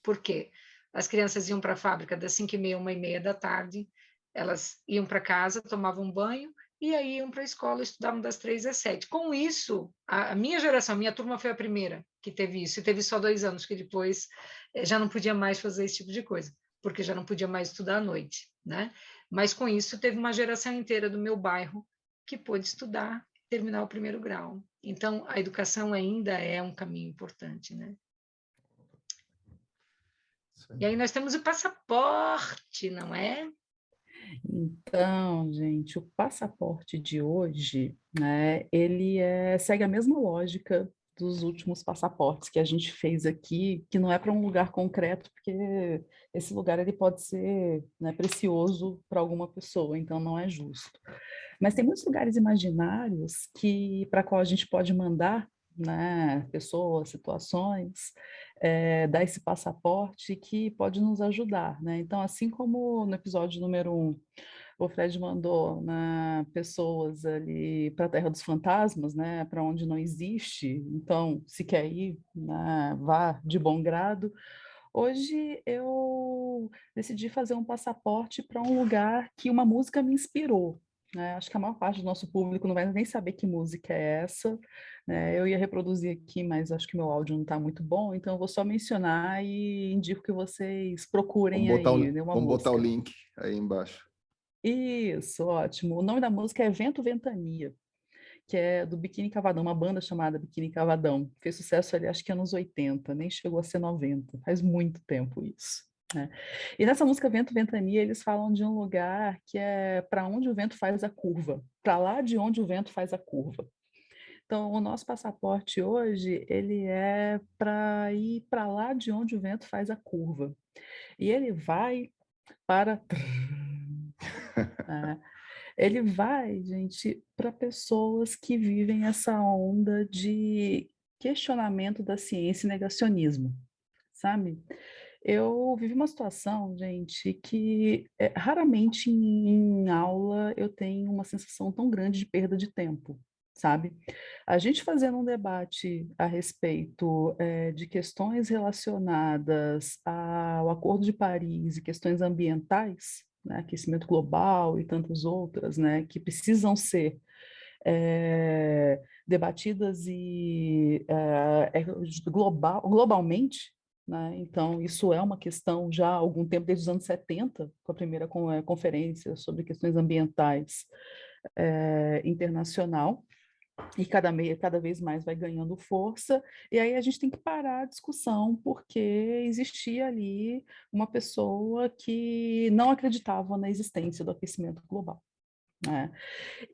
Speaker 4: Por quê? As crianças iam para a fábrica das 5h30, 1h30 da tarde, elas iam para casa, tomavam banho, e aí iam para a escola, estudavam das 3 às 7. Com isso, a minha geração, a minha turma foi a primeira que teve isso, e teve só 2 anos, que depois já não podia mais fazer esse tipo de coisa, porque já não podia mais estudar à noite, né? Mas com isso, teve uma geração inteira do meu bairro que pôde estudar, terminar o 1º grau. Então, a educação ainda é um caminho importante, né? E aí nós temos o passaporte, não é?
Speaker 3: Então, gente, o passaporte de hoje, né, ele segue a mesma lógica dos últimos passaportes que a gente fez aqui, que não é para um lugar concreto, porque esse lugar ele pode ser, né, precioso para alguma pessoa, então não é justo. Mas tem muitos lugares imaginários para qual a gente pode mandar, né, pessoas, situações, dar esse passaporte que pode nos ajudar, né? Então, assim como no episódio número 1, o Fred mandou, né, pessoas ali para a Terra dos Fantasmas, né, para onde não existe, então, se quer ir, né, vá de bom grado. Hoje eu decidi fazer um passaporte para um lugar que uma música me inspirou. Acho que a maior parte do nosso público não vai nem saber que música é essa. Eu ia reproduzir aqui, mas acho que meu áudio não está muito bom, então eu vou só mencionar e indico que vocês procurem aí, né, uma
Speaker 2: vamos
Speaker 3: música.
Speaker 2: Botar o link aí embaixo.
Speaker 3: Isso, ótimo. O nome da música é Vento Ventania, que é do Biquíni Cavadão, uma banda chamada Biquíni Cavadão. Fez sucesso ali, acho que anos 80, nem chegou a ser 90, faz muito tempo isso. Né? E nessa música Vento Ventania, eles falam de um lugar que é para onde o vento faz a curva, para lá de onde o vento faz a curva. Então, o nosso passaporte hoje, ele é para ir para lá de onde o vento faz a curva. E ele vai para... Ele vai, gente, para pessoas que vivem essa onda de questionamento da ciência e negacionismo, sabe? Eu vivi uma situação, gente, que raramente em aula eu tenho uma sensação tão grande de perda de tempo, sabe? A gente fazendo um debate a respeito de questões relacionadas ao Acordo de Paris e questões ambientais, né, aquecimento global e tantas outras, né, que precisam ser debatidas e globalmente, né? Então, isso é uma questão já há algum tempo, desde os anos 70, com a primeira conferência sobre questões ambientais internacional, e cada vez mais vai ganhando força, e aí a gente tem que parar a discussão, porque existia ali uma pessoa que não acreditava na existência do aquecimento global, né?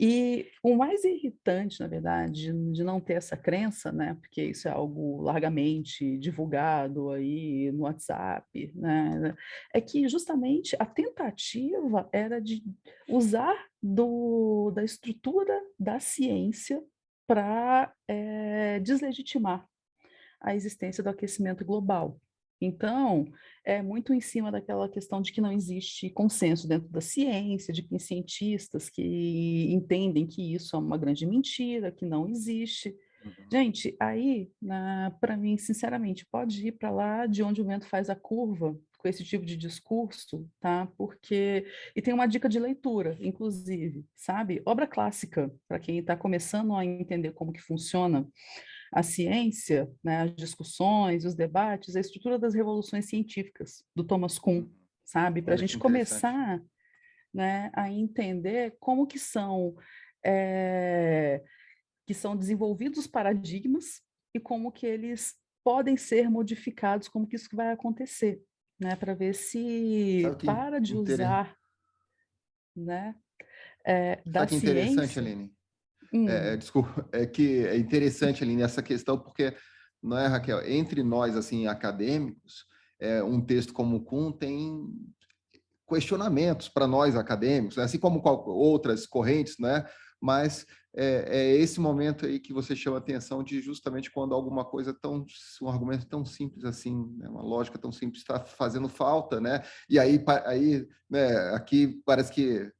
Speaker 3: E o mais irritante, na verdade, de não ter essa crença, né, porque isso é algo largamente divulgado aí no WhatsApp, né, é que justamente a tentativa era de usar da estrutura da ciência para deslegitimar a existência do aquecimento global. Então, é muito em cima daquela questão de que não existe consenso dentro da ciência, de que tem cientistas que entendem que isso é uma grande mentira, que não existe. Gente, aí, para mim, sinceramente, pode ir para lá de onde o vento faz a curva com esse tipo de discurso, tá? Porque e tem uma dica de leitura, inclusive, sabe? Obra clássica para quem está começando a entender como que funciona a ciência, né, as discussões, os debates, a estrutura das revoluções científicas, do Thomas Kuhn, sabe? Para a gente começar, né, a entender como que são desenvolvidos os paradigmas e como que eles podem ser modificados, como que isso vai acontecer, né? Para ver se para de usar, né, da
Speaker 2: Sabe que interessante,
Speaker 3: ciência.
Speaker 2: Aline? Desculpa, é que é interessante, Aline, essa questão, porque, não é, Raquel? Entre nós, assim, acadêmicos, um texto como o Kuhn tem questionamentos para nós acadêmicos, né? Assim como outras correntes, né? Mas é esse momento aí que você chama a atenção de justamente quando alguma coisa um argumento tão simples assim, né? Uma lógica tão simples está fazendo falta, né? E aí, né? Aqui parece que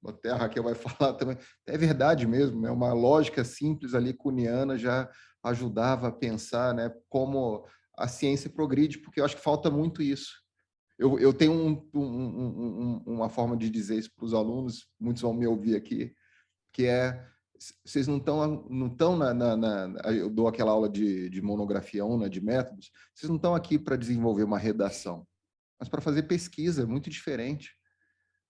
Speaker 2: até a Raquel vai falar também, é verdade mesmo, né? Uma lógica simples ali, kuhniana, já ajudava a pensar, né? Como a ciência progride, porque eu acho que falta muito isso. Eu tenho uma forma de dizer isso para os alunos, muitos vão me ouvir aqui, que vocês não estão eu dou aquela aula de monografia 1, né, de métodos, vocês não estão aqui para desenvolver uma redação, mas para fazer pesquisa, é muito diferente,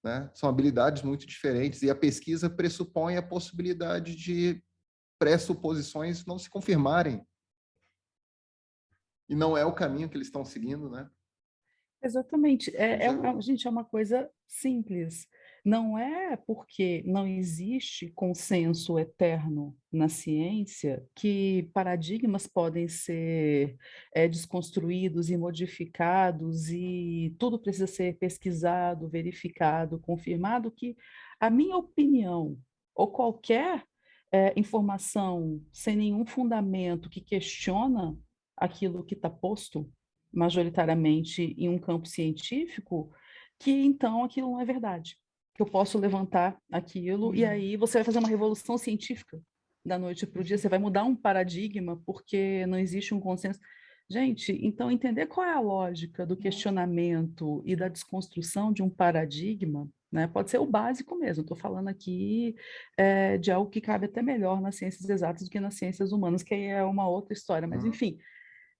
Speaker 2: né? São habilidades muito diferentes, e a pesquisa pressupõe a possibilidade de pressuposições não se confirmarem, e não é o caminho que eles estão seguindo, né?
Speaker 3: Exatamente. Gente, é uma coisa simples. Não é porque não existe consenso eterno na ciência que paradigmas podem ser desconstruídos e modificados e tudo precisa ser pesquisado, verificado, confirmado, que a minha opinião ou qualquer informação sem nenhum fundamento que questiona aquilo que está posto majoritariamente em um campo científico, que então aquilo não é verdade. Que eu posso levantar aquilo e aí você vai fazer uma revolução científica da noite para o dia, você vai mudar um paradigma porque não existe um consenso. Gente, então entender qual é a lógica do questionamento e da desconstrução de um paradigma, né, pode ser o básico mesmo. Estou falando aqui de algo que cabe até melhor nas ciências exatas do que nas ciências humanas, que aí é uma outra história, mas enfim,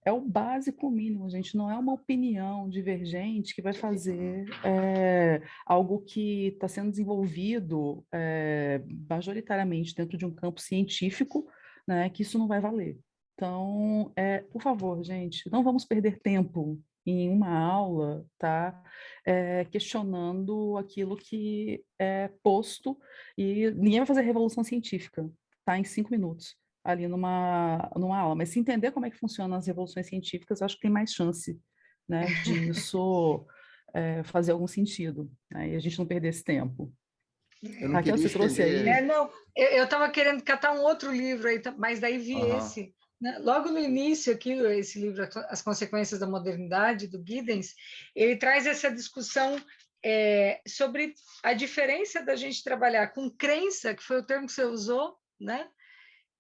Speaker 3: é o básico mínimo, gente. Não é uma opinião divergente que vai fazer algo que está sendo desenvolvido majoritariamente dentro de um campo científico, né, que isso não vai valer. Então, por favor, gente, não vamos perder tempo em uma aula, tá? Questionando aquilo que é posto, e ninguém vai fazer revolução científica, tá? Em 5 minutos ali numa aula, mas se entender como é que funcionam as revoluções científicas, acho que tem mais chance, né, disso fazer algum sentido, né, e a gente não perder esse tempo.
Speaker 2: Eu não
Speaker 3: Raquel,
Speaker 2: queria
Speaker 3: você trouxe
Speaker 2: estender...
Speaker 3: aí?
Speaker 4: Não, eu estava querendo catar um outro livro aí, mas daí vi esse. Né? Logo no início aqui, esse livro, As Consequências da Modernidade, do Giddens, ele traz essa discussão sobre a diferença da gente trabalhar com crença, que foi o termo que você usou, né?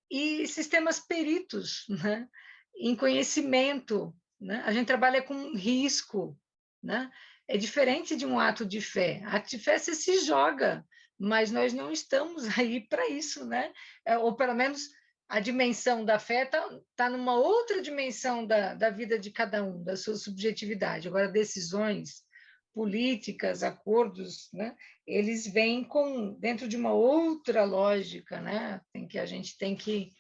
Speaker 4: E sistemas peritos, né? Em conhecimento. Né? A gente trabalha com risco. Né? É diferente de um ato de fé. Ato de fé você se joga, mas nós não estamos aí para isso, né? Ou pelo menos a dimensão da fé está numa outra dimensão da vida de cada um, da sua subjetividade. Agora, decisões políticas, acordos, né, eles vêm dentro de uma outra lógica, né, a gente tem que,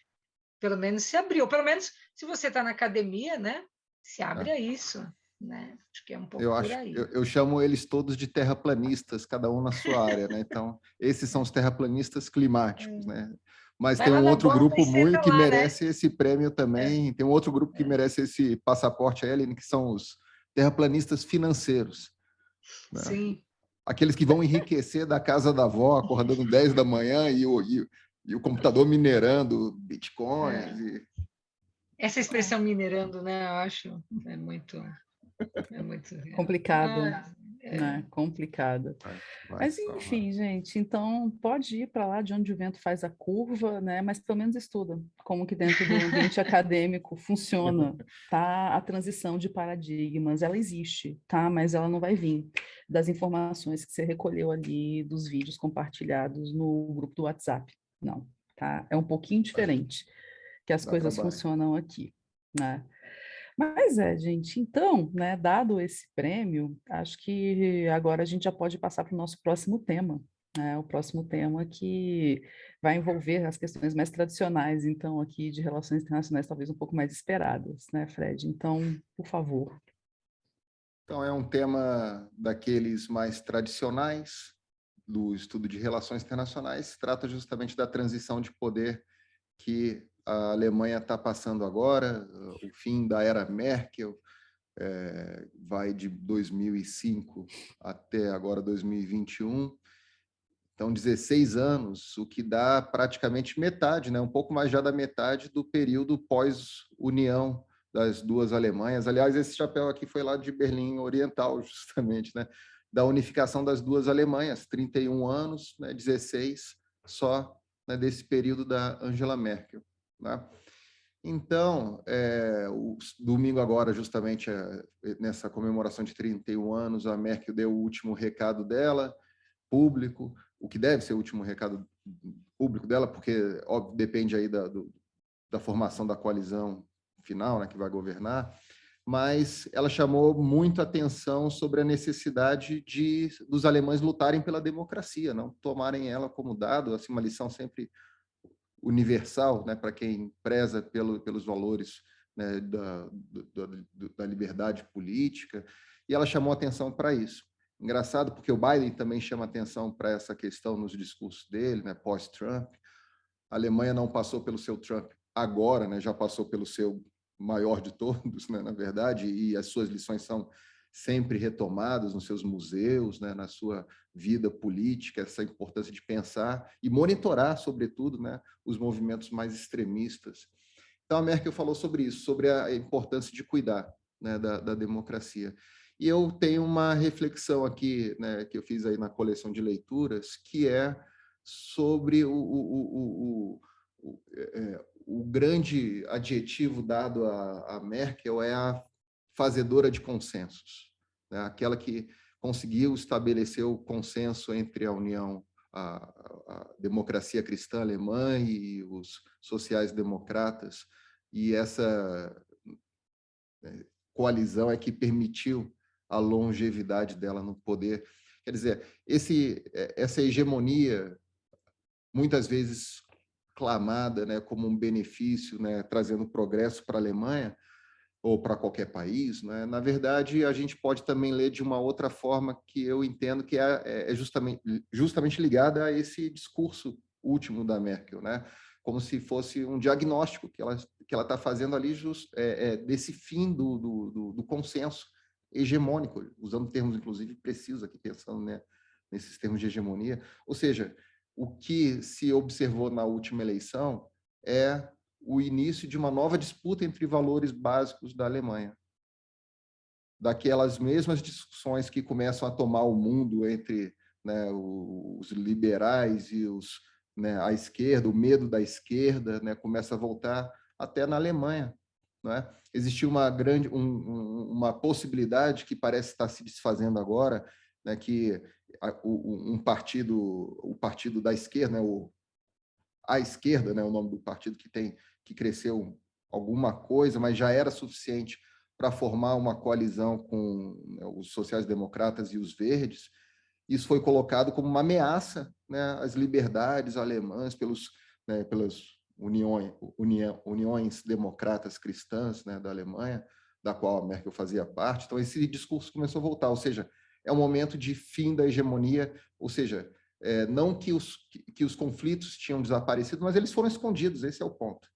Speaker 4: pelo menos, se abrir, ou pelo menos, se você está na academia, né, se abre a isso. Né? Acho que é um pouco por aí.
Speaker 2: Eu chamo eles todos de terraplanistas, cada um na sua área, né? Então, esses são os terraplanistas climáticos, né? Mas tem um outro grupo muito que merece esse prêmio também. Tem um outro grupo que merece esse passaporte a Ellen, que são os terraplanistas financeiros. Né?
Speaker 4: Sim.
Speaker 2: Aqueles que vão enriquecer da casa da avó, acordando 10 da manhã e o computador minerando bitcoins.
Speaker 4: Essa expressão minerando, né? Eu acho muito
Speaker 3: complicada, né? Complicada. Mas enfim, gente, então pode ir para lá de onde o vento faz a curva, né? Mas pelo menos estuda como que dentro do ambiente acadêmico funciona, tá? A transição de paradigmas, ela existe, tá? Mas ela não vai vir das informações que você recolheu ali, dos vídeos compartilhados no grupo do WhatsApp, não, tá? É um pouquinho diferente que as coisas funcionam aqui, né? Mas gente, então, né, dado esse prêmio, acho que agora a gente já pode passar para o nosso próximo tema, né? O próximo tema que vai envolver as questões mais tradicionais, então, aqui de relações internacionais, talvez um pouco mais esperadas, né, Fred? Então, por favor.
Speaker 2: Então, é um tema daqueles mais tradicionais do estudo de relações internacionais, trata justamente da transição de poder que a Alemanha está passando agora, o fim da era Merkel, vai de 2005 até agora 2021. Então, 16 anos, o que dá praticamente metade, né? Um pouco mais já da metade do período pós-união das duas Alemanhas. Aliás, esse chapéu aqui foi lá de Berlim Oriental, justamente, né? Da unificação das duas Alemanhas, 31 anos, né? 16 só, né? Desse período da Angela Merkel. Né? Então, o domingo agora, justamente nessa comemoração de 31 anos, a Merkel deu o último recado dela, público, o que deve ser o último recado público dela, porque óbvio, depende aí da formação da coalizão final, né, que vai governar, mas ela chamou muito atenção sobre a necessidade dos alemães lutarem pela democracia, não tomarem ela como dado, assim, uma lição sempre universal, né, para quem preza pelos valores, né, da liberdade política, e ela chamou atenção para isso. Engraçado, porque o Biden também chama atenção para essa questão nos discursos dele, né, pós-Trump. A Alemanha não passou pelo seu Trump agora, né, já passou pelo seu maior de todos, né, na verdade, e as suas lições são sempre retomadas nos seus museus, né, na sua vida política, essa importância de pensar e monitorar, sobretudo, né, os movimentos mais extremistas. Então, a Merkel falou sobre isso, sobre a importância de cuidar, né, da democracia. E eu tenho uma reflexão aqui, né, que eu fiz aí na coleção de leituras, que é sobre o grande adjetivo dado a Merkel é a fazedora de consensos, né? Aquela que conseguiu estabelecer o consenso entre a União, a democracia cristã alemã e os sociais-democratas, e essa coalizão é que permitiu a longevidade dela no poder. Quer dizer, essa hegemonia, muitas vezes clamada, né, como um benefício, né, trazendo progresso para a Alemanha, ou para qualquer país, né? Na verdade, a gente pode também ler de uma outra forma que eu entendo que é justamente ligada a esse discurso último da Merkel, né? Como se fosse um diagnóstico que ela está fazendo ali desse fim do consenso hegemônico, usando termos, inclusive, precisos aqui, pensando, né, nesses termos de hegemonia. Ou seja, o que se observou na última eleição é o início de uma nova disputa entre valores básicos da Alemanha. Daquelas mesmas discussões que começam a tomar o mundo entre, né, os liberais e né, a esquerda, o medo da esquerda, né, começa a voltar até na Alemanha. Né? Existiu uma possibilidade que parece estar se desfazendo agora, né, que o partido da esquerda, né, à esquerda, né, o nome do partido que cresceu alguma coisa, mas já era suficiente para formar uma coalizão com, né, os sociais-democratas e os verdes. Isso foi colocado como uma ameaça, né, às liberdades alemãs pelas uniões democratas cristãs, né, da Alemanha, da qual a Merkel fazia parte. Então, esse discurso começou a voltar, ou seja, é um momento de fim da hegemonia, ou seja, não que os conflitos tinham desaparecido, mas eles foram escondidos, esse é o ponto.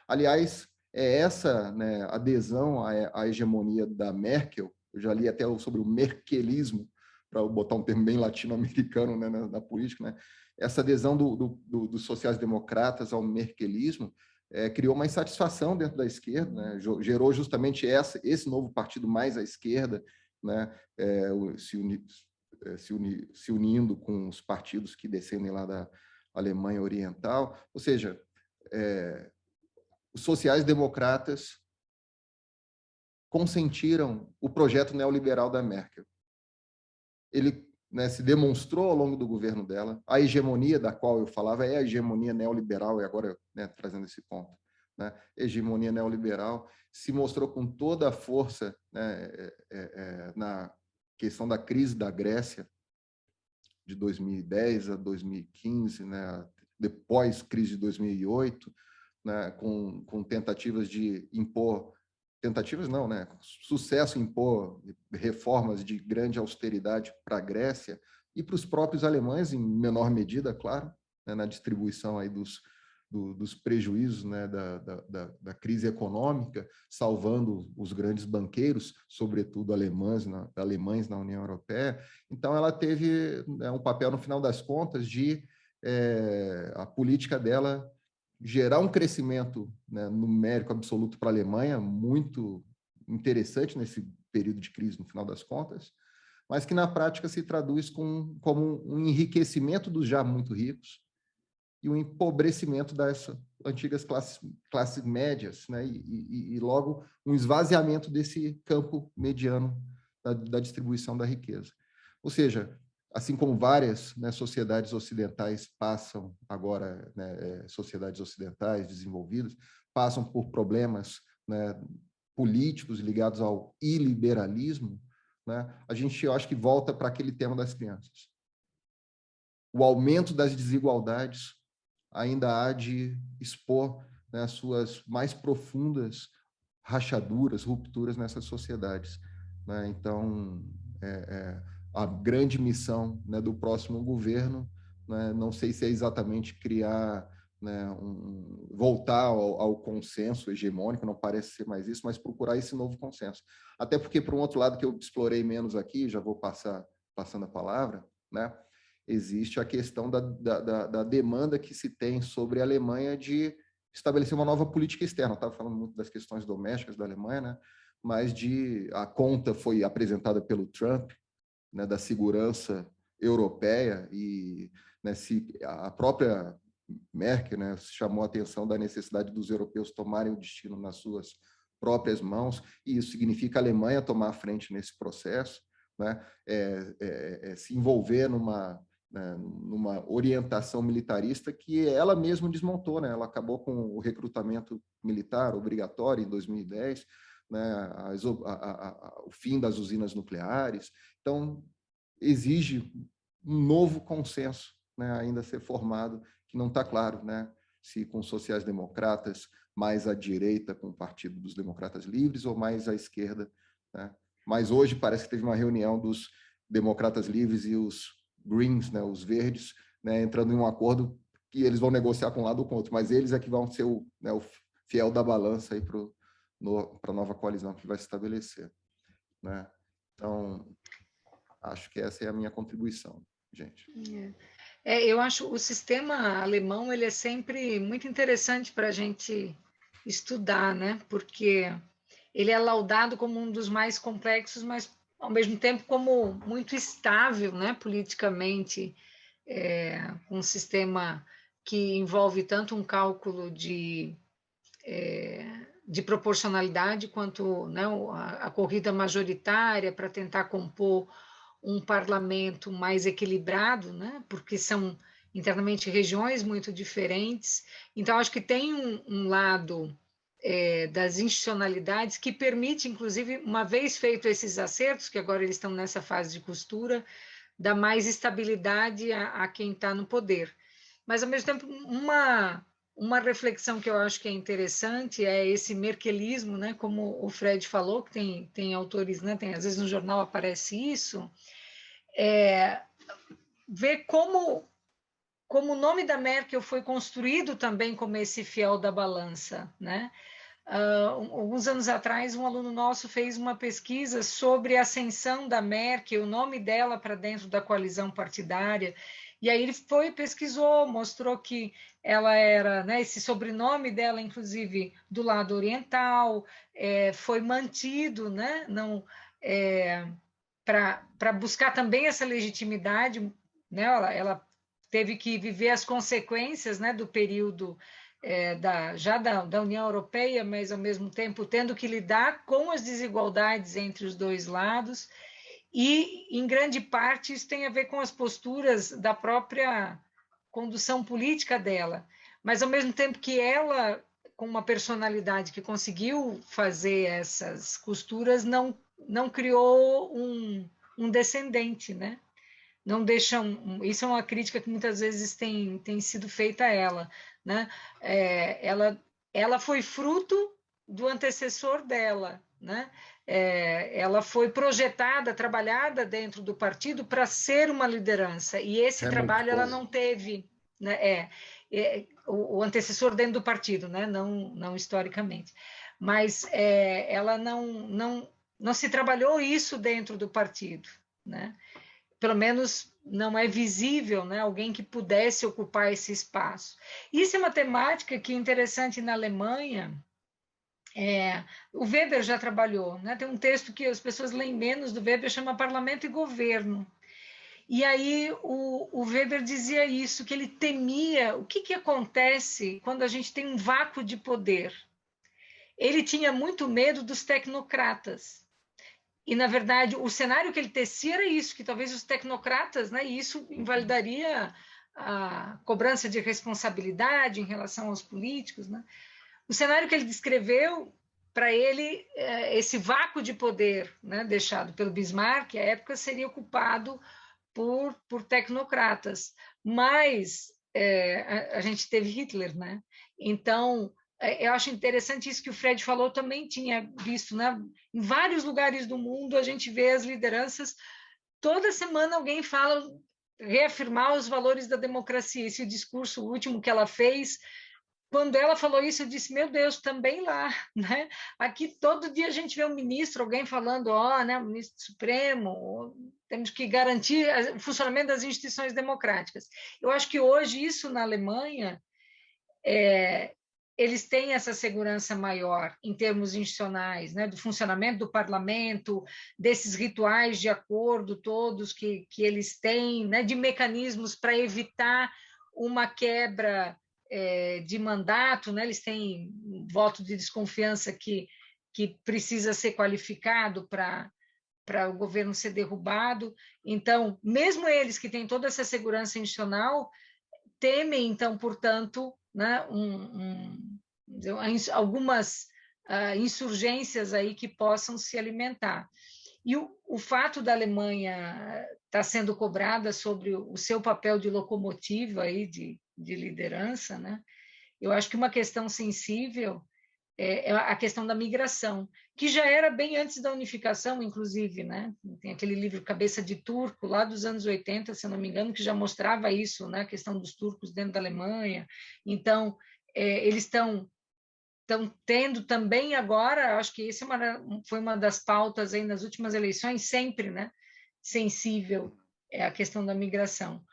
Speaker 2: Aliás, essa, né, adesão à hegemonia da Merkel, eu já li até sobre o merkelismo, para botar um termo bem latino-americano, né, na política, né? Essa adesão dos sociais-democratas ao merkelismo criou uma insatisfação dentro da esquerda, né? Gerou justamente esse novo partido mais à esquerda, né? Se unindo com os partidos que descendem lá da Alemanha Oriental. Ou seja, os sociais-democratas consentiram o projeto neoliberal da Merkel. Ele, né, se demonstrou ao longo do governo dela. A hegemonia da qual eu falava é a hegemonia neoliberal, e agora, né, trazendo esse ponto, né, hegemonia neoliberal se mostrou com toda a força, né, na questão da crise da Grécia, de 2010 a 2015, né, depois crise de 2008, né, com tentativas de impor, tentativas não, né, sucesso em impor reformas de grande austeridade para a Grécia e para os próprios alemães, em menor medida, claro, né, na distribuição aí dos prejuízos, né, da crise econômica, salvando os grandes banqueiros, sobretudo alemães na União Europeia. Então, ela teve, né, um papel, no final das contas, de a política dela gerar um crescimento, né, numérico absoluto para a Alemanha, muito interessante nesse período de crise, no final das contas, mas que, na prática, se traduz como um enriquecimento dos já muito ricos, e o empobrecimento das antigas classes médias, né? E logo um esvaziamento desse campo mediano da distribuição da riqueza. Ou seja, assim como várias, né, sociedades ocidentais passam agora, né, sociedades ocidentais desenvolvidas, passam por problemas, né, políticos ligados ao iliberalismo, né, a gente, eu acho que volta para aquele tema das crianças. O aumento das desigualdades ainda há de expor, né, as suas mais profundas rachaduras, rupturas nessas sociedades, né? Então, a grande missão, né, do próximo governo, né, não sei se é exatamente criar, né, voltar ao consenso hegemônico, não parece ser mais isso, mas procurar esse novo consenso. Até porque, por um outro lado, que eu explorei menos aqui, já vou passando a palavra, né? Existe a questão da demanda que se tem sobre a Alemanha de estabelecer uma nova política externa. Eu estava falando muito das questões domésticas da Alemanha, né? Mas a conta foi apresentada pelo Trump, né, da segurança europeia, e, né, a própria Merkel, né, chamou a atenção da necessidade dos europeus tomarem o destino nas suas próprias mãos, e isso significa a Alemanha tomar a frente nesse processo, né, se envolver numa orientação militarista que ela mesma desmontou, né? Ela acabou com o recrutamento militar obrigatório em 2010, né? O fim das usinas nucleares. Então, exige um novo consenso, né, ainda a ser formado, que não está claro, né, se com sociais-democratas mais à direita, com o Partido dos Democratas Livres, ou mais à esquerda, né? Mas hoje parece que teve uma reunião dos Democratas Livres e os Greens, né, os verdes, né, entrando em um acordo que eles vão negociar com um lado ou com o outro, mas eles é que vão ser o fiel da balança aí para a nova coalizão que vai se estabelecer, né? Então, acho que essa é a minha contribuição, gente.
Speaker 4: Eu acho o sistema alemão ele é sempre muito interessante para a gente estudar, né? Porque ele é laudado como um dos mais complexos, mas ao mesmo tempo como muito estável, né, politicamente, um sistema que envolve tanto um cálculo de proporcionalidade quanto, né, a corrida majoritária para tentar compor um parlamento mais equilibrado, né, porque são internamente regiões muito diferentes. Então, acho que tem um lado das institucionalidades que permite, inclusive, uma vez feito esses acertos, que agora eles estão nessa fase de costura, dar mais estabilidade a quem está no poder. Mas, ao mesmo tempo, uma reflexão que eu acho que é interessante é esse merkelismo, né? Como o Fred falou, que tem autores, né? Às vezes no jornal aparece isso, ver como o nome da Merkel foi construído também como esse fiel da balança, né? Alguns anos atrás, um aluno nosso fez uma pesquisa sobre a ascensão da Merkel, o nome dela para dentro da coalizão partidária, e aí ele pesquisou, mostrou que ela era, né, esse sobrenome dela, inclusive, do lado oriental, foi mantido, né, para buscar também essa legitimidade, né, ela teve que viver as consequências, né, do período da União Europeia, mas, ao mesmo tempo, tendo que lidar com as desigualdades entre os dois lados, e, em grande parte, isso tem a ver com as posturas da própria condução política dela, mas, ao mesmo tempo que ela, com uma personalidade que conseguiu fazer essas costuras, não criou um descendente, né? Não deixam. Isso é uma crítica que muitas vezes tem sido feita a ela, né? Ela foi fruto do antecessor dela, né? Ela foi projetada, trabalhada dentro do partido para ser uma liderança, e esse trabalho ela não teve, né? O antecessor dentro do partido, né? Não historicamente, mas ela não se trabalhou isso dentro do partido, né? Pelo menos não é visível, né, alguém que pudesse ocupar esse espaço. Isso é uma temática que é interessante na Alemanha. O Weber já trabalhou, né? Tem um texto que as pessoas leem menos do Weber, chama Parlamento e Governo. E aí o Weber dizia isso, que ele temia o que acontece quando a gente tem um vácuo de poder. Ele tinha muito medo dos tecnocratas. E, na verdade, o cenário que ele tecia era isso, que talvez os tecnocratas, né, e isso invalidaria a cobrança de responsabilidade em relação aos políticos, né? O cenário que ele descreveu, para ele, esse vácuo de poder, né, deixado pelo Bismarck, à época, seria ocupado por tecnocratas. Mas a gente teve Hitler, né? Então, eu acho interessante isso que o Fred falou, também tinha visto, né? Em vários lugares do mundo a gente vê as lideranças, toda semana alguém fala, reafirmar os valores da democracia. Esse discurso último que ela fez, quando ela falou isso, eu disse, meu Deus, também lá, né? Aqui todo dia a gente vê um ministro, alguém falando, né, o ministro Supremo, temos que garantir o funcionamento das instituições democráticas. Eu acho que hoje isso na Alemanha eles têm essa segurança maior em termos institucionais, né, do funcionamento do parlamento, desses rituais de acordo todos que eles têm, né, de mecanismos para evitar uma quebra de mandato, né, eles têm um voto de desconfiança que precisa ser qualificado para o governo ser derrubado. Então, mesmo eles que têm toda essa segurança institucional, temem, então, portanto, né, algumas insurgências aí que possam se alimentar. E o fato da Alemanha estar sendo cobrada sobre o seu papel de locomotiva aí de liderança, né, eu acho que uma questão sensível é a questão da migração, que já era bem antes da unificação, inclusive, né? Tem aquele livro Cabeça de Turco, lá dos anos 80, se eu não me engano, que já mostrava isso, né? A questão dos turcos dentro da Alemanha. Então, eles estão tendo também agora, acho que foi uma das pautas aí nas últimas eleições, sempre, né? Sensível a questão da migração.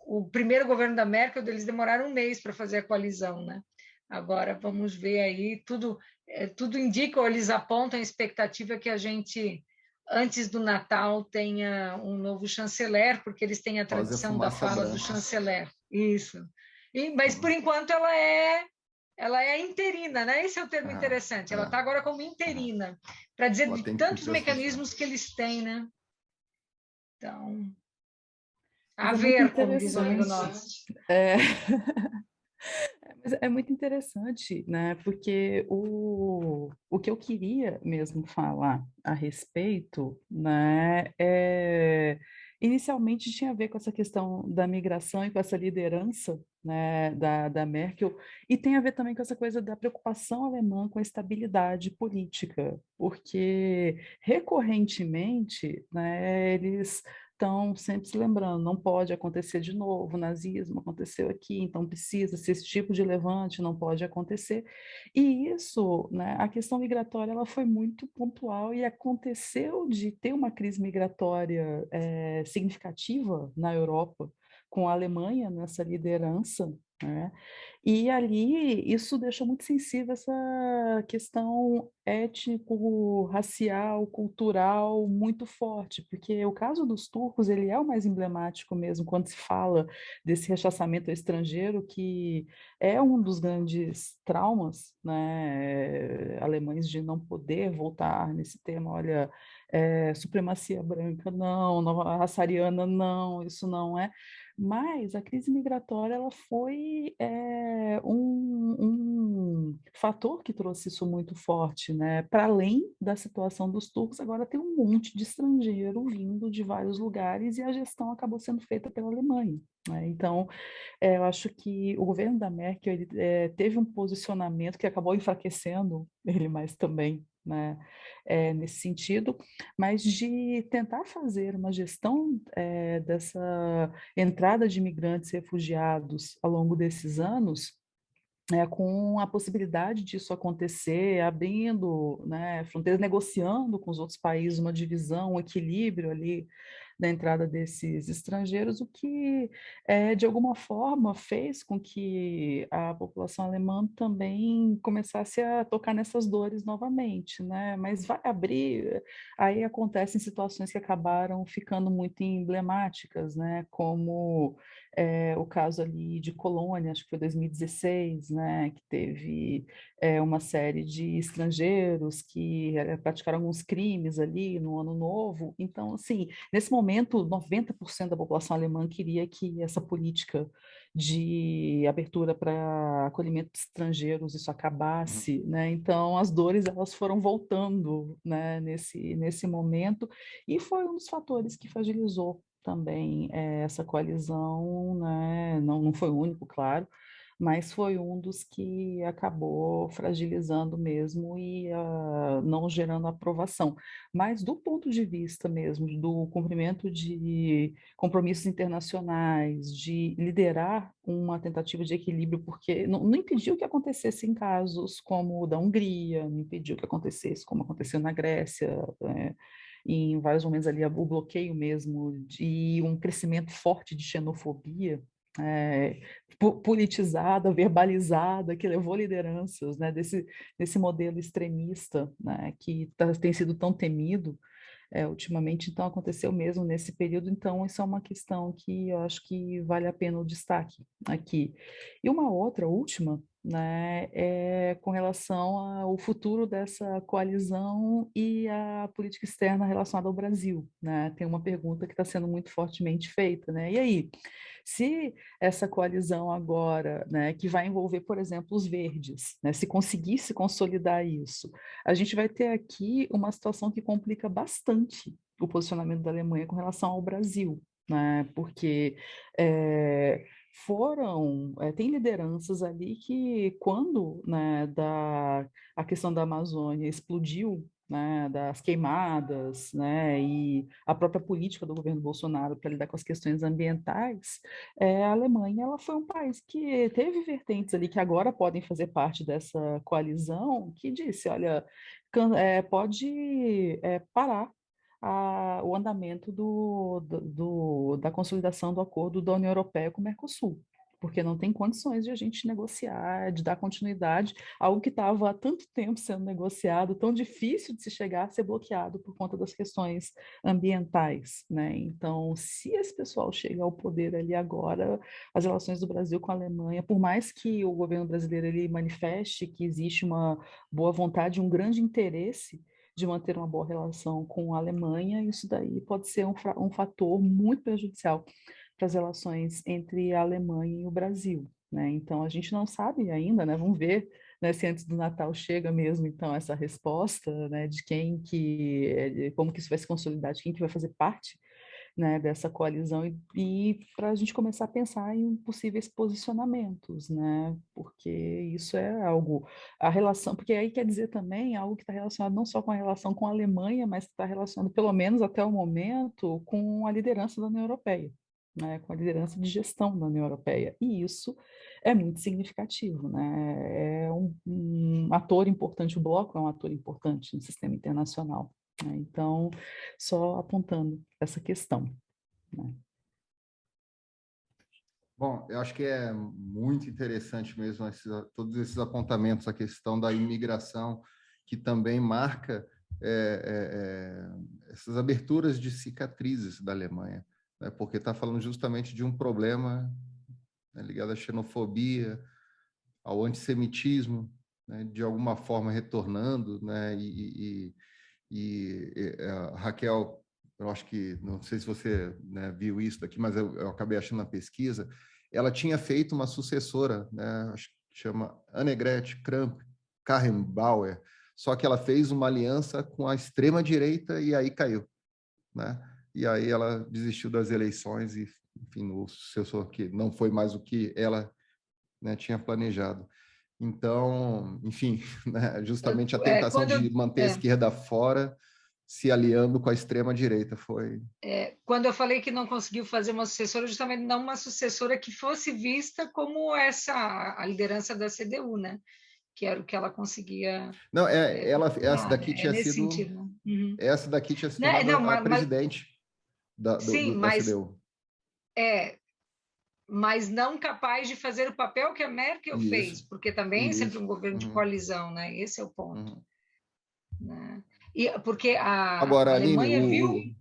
Speaker 4: O primeiro governo da Merkel, eles demoraram um mês para fazer a coalizão, né? Agora vamos ver aí, tudo indica, ou eles apontam a expectativa que a gente, antes do Natal, tenha um novo chanceler, porque eles têm a tradição da fala do chanceler. Isso. Mas, por enquanto, ela é interina, né? Esse é o termo interessante. Ela está agora como interina, para dizer de tantos mecanismos que eles têm, né? Então... A
Speaker 3: é muito
Speaker 4: ver, como diz um amigo
Speaker 3: interessante.
Speaker 4: nosso.
Speaker 3: Mas é muito interessante, né? Porque o que eu queria mesmo falar a respeito, né, inicialmente tinha a ver com essa questão da migração e com essa liderança, né, da Merkel, e tem a ver também com essa coisa da preocupação alemã com a estabilidade política, porque recorrentemente, né, eles estão sempre se lembrando, não pode acontecer de novo, o nazismo aconteceu aqui, então precisa, se esse tipo de levante não pode acontecer. E isso, né, a questão migratória, ela foi muito pontual e aconteceu de ter uma crise migratória significativa na Europa, com a Alemanha nessa liderança, né? E ali isso deixou muito sensível essa questão étnico-racial, cultural muito forte, porque o caso dos turcos ele é o mais emblemático mesmo quando se fala desse rechaçamento ao estrangeiro, que é um dos grandes traumas, né, alemães de não poder voltar nesse tema, olha, supremacia branca não, nova raça ariana não, isso não é. Mas a crise migratória ela foi um fator que trouxe isso muito forte, né? Para além da situação dos turcos, agora tem um monte de estrangeiro vindo de vários lugares e a gestão acabou sendo feita pela Alemanha, né? Então, eu acho que o governo da Merkel ele, teve um posicionamento que acabou enfraquecendo ele mais também, né? Nesse sentido, mas de tentar fazer uma gestão dessa entrada de imigrantes e refugiados ao longo desses anos, com a possibilidade disso acontecer, abrindo, né, fronteiras, negociando com os outros países uma divisão, um equilíbrio ali da entrada desses estrangeiros, o que, de alguma forma, fez com que a população alemã também começasse a tocar nessas dores novamente, né? Mas vai abrir, aí acontecem situações que acabaram ficando muito emblemáticas, né? Como o caso ali de Colônia, acho que foi 2016, né, que teve uma série de estrangeiros que praticaram alguns crimes ali no Ano Novo. Então, assim, nesse momento, 90% da população alemã queria que essa política de abertura para acolhimento de estrangeiros isso acabasse, né? Então, as dores elas foram voltando, né, nesse momento, e foi um dos fatores que fragilizou também essa coalizão, né? Não foi o único, claro, mas foi um dos que acabou fragilizando mesmo e não gerando aprovação. Mas do ponto de vista mesmo do cumprimento de compromissos internacionais, de liderar uma tentativa de equilíbrio, porque não impediu que acontecesse em casos como o da Hungria, não impediu que acontecesse como aconteceu na Grécia, em vários momentos ali, o bloqueio mesmo de um crescimento forte de xenofobia, politizada, verbalizada, que levou lideranças, né, desse modelo extremista, né, que tem sido tão temido ultimamente. Então, aconteceu mesmo nesse período. Então, isso é uma questão que eu acho que vale a pena o destaque aqui. E uma outra, última, né, é com relação ao futuro dessa coalizão e a política externa relacionada ao Brasil, né? Tem uma pergunta que está sendo muito fortemente feita, né? E aí, se essa coalizão agora, né, que vai envolver, por exemplo, os verdes, né, se conseguisse consolidar isso, a gente vai ter aqui uma situação que complica bastante o posicionamento da Alemanha com relação ao Brasil, né? Porque tem lideranças ali que, quando, né, a questão da Amazônia explodiu, né, das queimadas, né, e a própria política do governo Bolsonaro para lidar com as questões ambientais, a Alemanha ela foi um país que teve vertentes ali que agora podem fazer parte dessa coalizão, que disse, olha, pode parar o andamento da consolidação do acordo da União Europeia com o Mercosul, porque não tem condições de a gente negociar, de dar continuidade a algo que estava há tanto tempo sendo negociado, tão difícil de se chegar a ser bloqueado por conta das questões ambientais, né? Então, se esse pessoal chega ao poder ali agora, as relações do Brasil com a Alemanha, por mais que o governo brasileiro ele manifeste que existe uma boa vontade, um grande interesse de manter uma boa relação com a Alemanha, isso daí pode ser um fator muito prejudicial para as relações entre a Alemanha e o Brasil, né? Então, a gente não sabe ainda, né? Vamos ver, né, se antes do Natal chega mesmo, então, essa resposta, né, de quem que, como que isso vai se consolidar, de quem que vai fazer parte, né, dessa coalizão e para a gente começar a pensar em possíveis posicionamentos, né, porque isso é algo, a relação, porque aí quer dizer também algo que está relacionado não só com a relação com a Alemanha, mas está relacionado, pelo menos até o momento, com a liderança da União Europeia, né, com a liderança de gestão da União Europeia, e isso é muito significativo, né, é um ator importante, o bloco é um ator importante no sistema internacional, né? Então, só apontando essa questão, né?
Speaker 2: Bom, eu acho que é muito interessante mesmo todos esses apontamentos, a questão da imigração, que também marca essas aberturas de cicatrizes da Alemanha, né? Porque está falando justamente de um problema, né, ligado à xenofobia, ao antissemitismo, né, de alguma forma retornando, né, Raquel, eu acho que, não sei se você, né, viu isso daqui, mas eu acabei achando na pesquisa, ela tinha feito uma sucessora, né, acho que chama Annegret Kramp-Karrenbauer, só que ela fez uma aliança com a extrema-direita e aí caiu, né? E aí ela desistiu das eleições e, enfim, o sucessor que não foi mais o que ela, né, tinha planejado. Então, enfim, né, justamente a tentação de manter a esquerda fora, se aliando com a extrema-direita, foi...
Speaker 4: Quando eu falei que não conseguiu fazer uma sucessora, justamente não uma sucessora que fosse vista como a liderança da CDU, né? Que era o que ela conseguia...
Speaker 2: Não, essa daqui tinha
Speaker 4: nesse
Speaker 2: sido...
Speaker 4: sentido, né? Uhum.
Speaker 2: Essa daqui tinha se
Speaker 4: Né,
Speaker 2: tornado
Speaker 4: não,
Speaker 2: a presidente
Speaker 4: sim,
Speaker 2: da CDU.
Speaker 4: Mas não capaz de fazer o papel que a Merkel fez,
Speaker 2: Isso,
Speaker 4: porque também é sempre um governo de
Speaker 2: uhum,
Speaker 4: coalizão, né? Esse é o ponto.
Speaker 2: uhum.
Speaker 4: Né? E porque a
Speaker 2: Agora, Aline,
Speaker 4: Alemanha viu...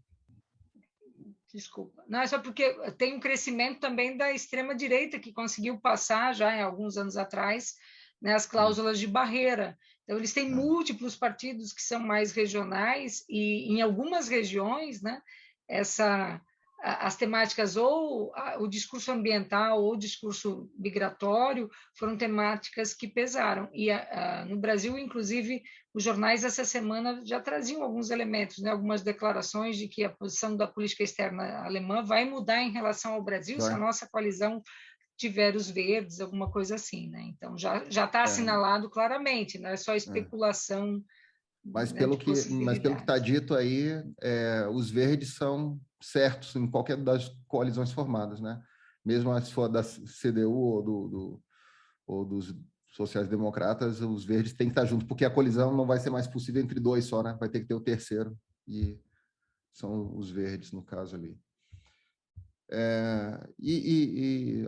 Speaker 4: Desculpa. Não, é só porque tem um crescimento também da extrema-direita, que conseguiu passar já em alguns anos atrás, né, as cláusulas de barreira. Então, eles têm múltiplos partidos que são mais regionais e, em algumas regiões, né, as temáticas ou o discurso ambiental ou o discurso migratório foram temáticas que pesaram. E no Brasil, inclusive, os jornais essa semana já traziam alguns elementos, né, algumas declarações de que a posição da política externa alemã vai mudar em relação ao Brasil se a nossa coalizão tiver os verdes, alguma coisa assim, né? Então já está assinalado claramente, não é só especulação.
Speaker 2: Mas
Speaker 4: Né,
Speaker 2: pelo que está dito aí, os verdes são certos em qualquer das coalizões formadas, né? Mesmo se for da CDU ou dos sociais-democratas, os verdes têm que estar juntos, porque a colisão não vai ser mais possível entre dois só, né? Vai ter que ter o terceiro, e são os verdes, no caso ali.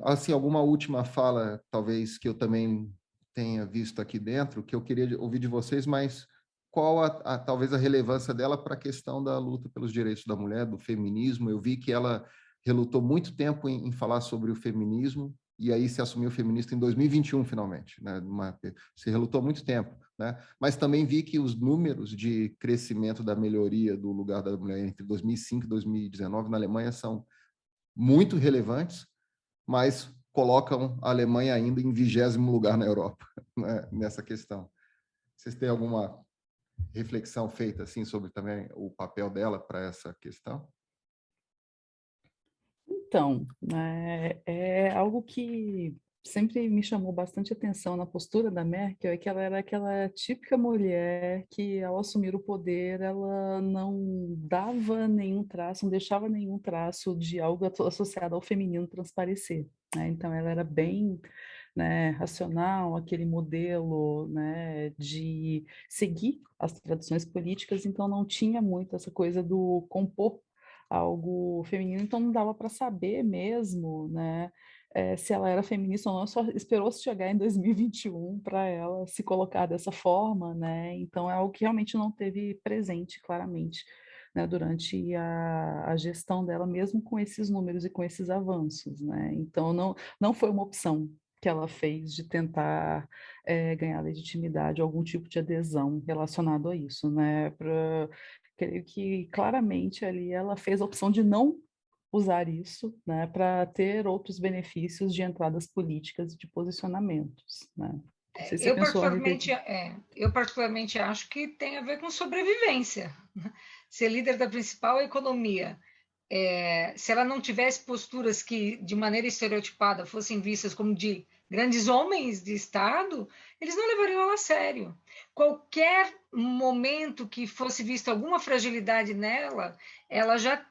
Speaker 2: Assim, alguma última fala, talvez, que eu também tenha visto aqui dentro, que eu queria ouvir de vocês, mas qual talvez a relevância dela para a questão da luta pelos direitos da mulher, do feminismo? Eu vi que ela relutou muito tempo em falar sobre o feminismo, e aí se assumiu feminista em 2021, finalmente, né? Se relutou muito tempo, né? Mas também vi que os números de crescimento da melhoria do lugar da mulher entre 2005 e 2019 na Alemanha são muito relevantes, mas colocam a Alemanha ainda em 20º lugar na Europa, né, nessa questão. Vocês têm alguma reflexão feita assim sobre também o papel dela para essa questão?
Speaker 3: Então, é algo que sempre me chamou bastante atenção na postura da Merkel, é que ela era aquela típica mulher que, ao assumir o poder, ela não dava nenhum traço, não deixava nenhum traço de algo associado ao feminino transparecer, né? Então, ela era bem, né, racional, aquele modelo, né, de seguir as tradições políticas, então não tinha muito essa coisa do compor algo feminino, então não dava para saber mesmo, né, se ela era feminista ou não, só esperou-se chegar em 2021 para ela se colocar dessa forma, né, então é algo que realmente não teve presente claramente, né, durante a gestão dela, mesmo com esses números e com esses avanços, né, então não foi uma opção que ela fez de tentar ganhar legitimidade, algum tipo de adesão relacionado a isso, né, creio que claramente ali ela fez a opção de não usar isso, né, para ter outros benefícios de entradas políticas e de posicionamentos, né? Não sei se você pensou a respeito.
Speaker 4: Eu particularmente acho que tem a ver com sobrevivência. Ser líder da principal economia, se ela não tivesse posturas que, de maneira estereotipada, fossem vistas como de grandes homens de Estado, eles não levariam ela a sério. Qualquer momento que fosse vista alguma fragilidade nela, ela já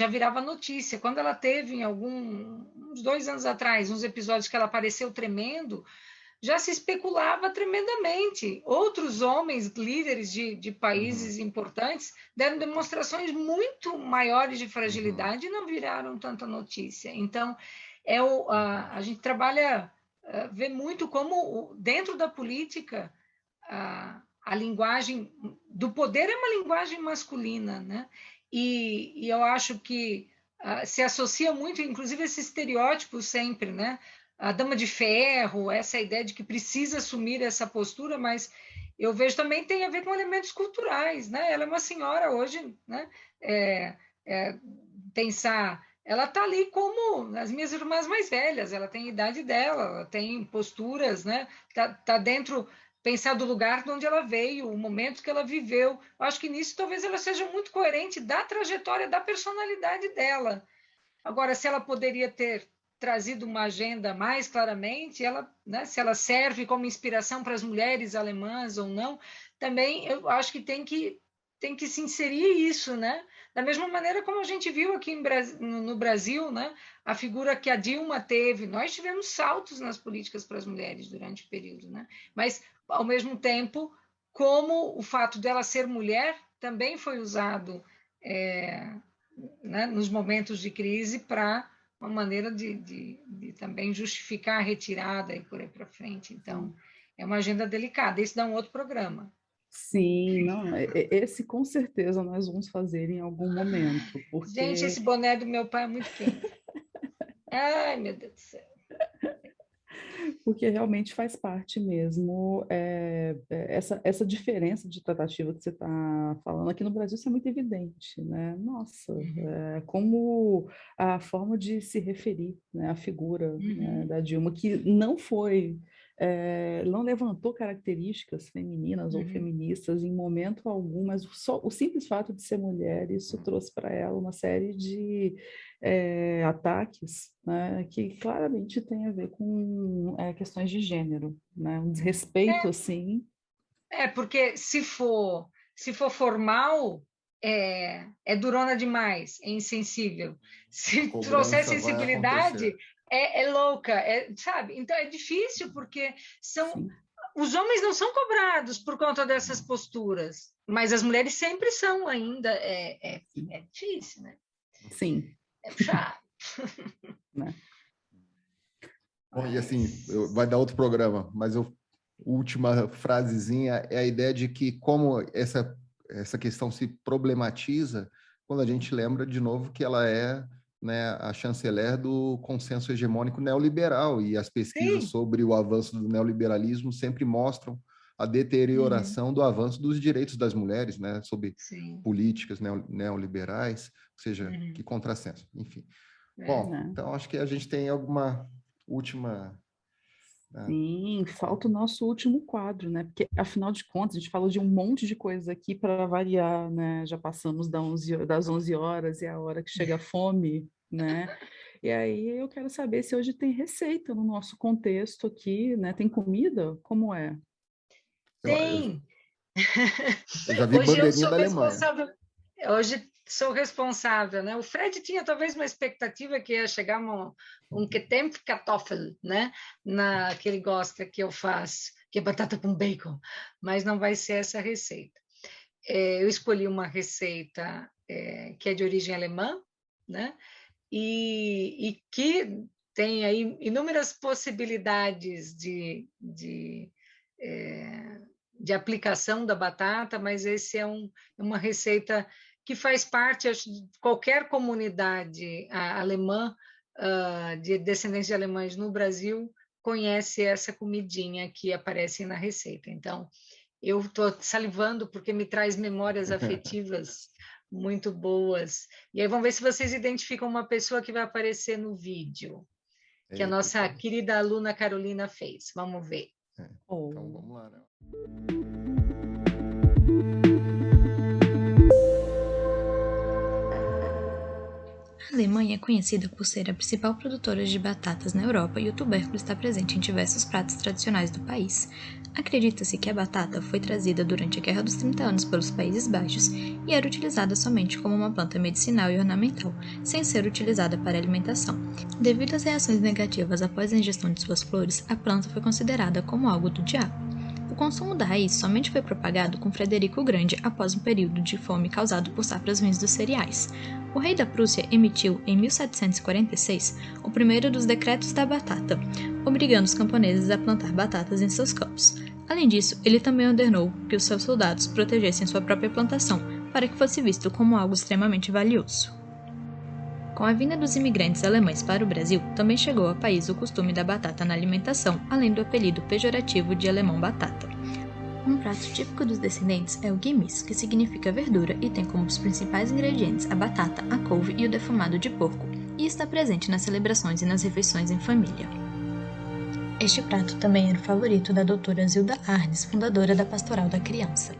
Speaker 4: virava notícia. Quando ela teve, uns 2 anos atrás, uns episódios que ela apareceu tremendo, já se especulava tremendamente. Outros homens, líderes de países importantes, deram demonstrações muito maiores de fragilidade e não viraram tanta notícia. Então, a gente trabalha, vê muito como, dentro da política, a linguagem do poder é uma linguagem masculina, né? E eu acho que se associa muito, inclusive, esse estereótipo sempre, né? A dama de ferro, essa ideia de que precisa assumir essa postura, mas eu vejo também tem a ver com elementos culturais, né? Ela é uma senhora hoje, né? Pensar, ela está ali como as minhas irmãs mais velhas, ela tem a idade dela, ela tem posturas, né? Tá dentro, pensar do lugar de onde ela veio, o momento que ela viveu. Eu acho que nisso talvez ela seja muito coerente da trajetória, da personalidade dela. Agora, se ela poderia ter trazido uma agenda mais claramente, né, se ela serve como inspiração para as mulheres alemãs ou não, também eu acho que tem que se inserir isso, né? Da mesma maneira como a gente viu aqui no Brasil, né? A figura que a Dilma teve, nós tivemos saltos nas políticas para as mulheres durante o período, né? Mas, ao mesmo tempo, como o fato dela ser mulher também foi usado né, nos momentos de crise para uma maneira de também justificar a retirada e por aí para frente. Então, é uma agenda delicada. Isso dá um outro programa.
Speaker 3: Sim, não, esse com certeza nós vamos fazer em algum momento,
Speaker 4: Gente, esse
Speaker 3: porque
Speaker 4: boné do meu pai é muito quente. Ai, meu Deus do céu.
Speaker 3: realmente faz parte mesmo essa diferença de tratativa que você está falando. Aqui no Brasil isso é muito evidente, né? Nossa, como a forma de se referir, né, à figura, né, da Dilma, que não levantou características femininas ou feministas em momento algum, mas só o simples fato de ser mulher, isso trouxe para ela uma série de ataques, né, que claramente tem a ver com questões de gênero, né, um desrespeito assim.
Speaker 4: Porque se for formal, é durona demais, é insensível. Se trouxer sensibilidade, é louca, sabe? Então é difícil, porque os homens não são cobrados por conta dessas posturas, mas as mulheres sempre são ainda. É difícil, né?
Speaker 3: Sim.
Speaker 4: É puxado.
Speaker 3: Né?
Speaker 2: Bom, e assim, vai dar outro programa, mas última frasezinha é a ideia de que como essa questão se problematiza quando a gente lembra de novo que ela é, né, a chanceler do consenso hegemônico neoliberal, e as pesquisas sobre o avanço do neoliberalismo sempre mostram a deterioração do avanço dos direitos das mulheres, né, sob políticas neoliberais, ou seja, que contrassenso, enfim. Bom, então acho que a gente tem alguma última...
Speaker 3: Sim, falta o nosso último quadro, né? Porque, afinal de contas, a gente falou de um monte de coisa aqui para variar, né? Já passamos das 11 horas e é a hora que chega a fome, né? E aí eu quero saber se hoje tem receita no nosso contexto aqui, né? Tem comida? Como é?
Speaker 4: Tem!
Speaker 2: Eu já vi
Speaker 4: Hoje
Speaker 2: bandeirinha da Alemanha.
Speaker 4: Hoje sou responsável, né? O Fred tinha talvez uma expectativa que ia chegar um Kartoffel, né? Que ele gosta que eu faço, que é batata com bacon, mas não vai ser essa receita. Eu escolhi uma receita que é de origem alemã, né? E que tem aí inúmeras possibilidades de aplicação da batata, mas esse é uma receita que faz parte de qualquer comunidade alemã, de descendentes de alemães no Brasil, conhece essa comidinha que aparece na receita. Então, eu estou salivando porque me traz memórias afetivas muito boas. E aí vamos ver se vocês identificam uma pessoa que vai aparecer no vídeo, que a nossa querida aluna Carolina fez. Vamos ver.
Speaker 2: Então vamos lá, né?
Speaker 5: A Alemanha é conhecida por ser a principal produtora de batatas na Europa e o tubérculo está presente em diversos pratos tradicionais do país. Acredita-se que a batata foi trazida durante a Guerra dos 30 Anos pelos Países Baixos e era utilizada somente como uma planta medicinal e ornamental, sem ser utilizada para alimentação. Devido às reações negativas após a ingestão de suas flores, a planta foi considerada como algo do diabo. O consumo da raiz somente foi propagado com Frederico o Grande após um período de fome causado por safras ruins dos cereais. O rei da Prússia emitiu, em 1746, o primeiro dos decretos da batata, obrigando os camponeses a plantar batatas em seus campos. Além disso, ele também ordenou que os seus soldados protegessem sua própria plantação, para que fosse visto como algo extremamente valioso. Com a vinda dos imigrantes alemães para o Brasil, também chegou ao país o costume da batata na alimentação, além do apelido pejorativo de alemão batata. Um prato típico dos descendentes é o Gemüse, que significa verdura e tem como os principais ingredientes a batata, a couve e o defumado de porco, e está presente nas celebrações e nas refeições em família. Este prato também era o favorito da doutora Zilda Arnes, fundadora da Pastoral da Criança.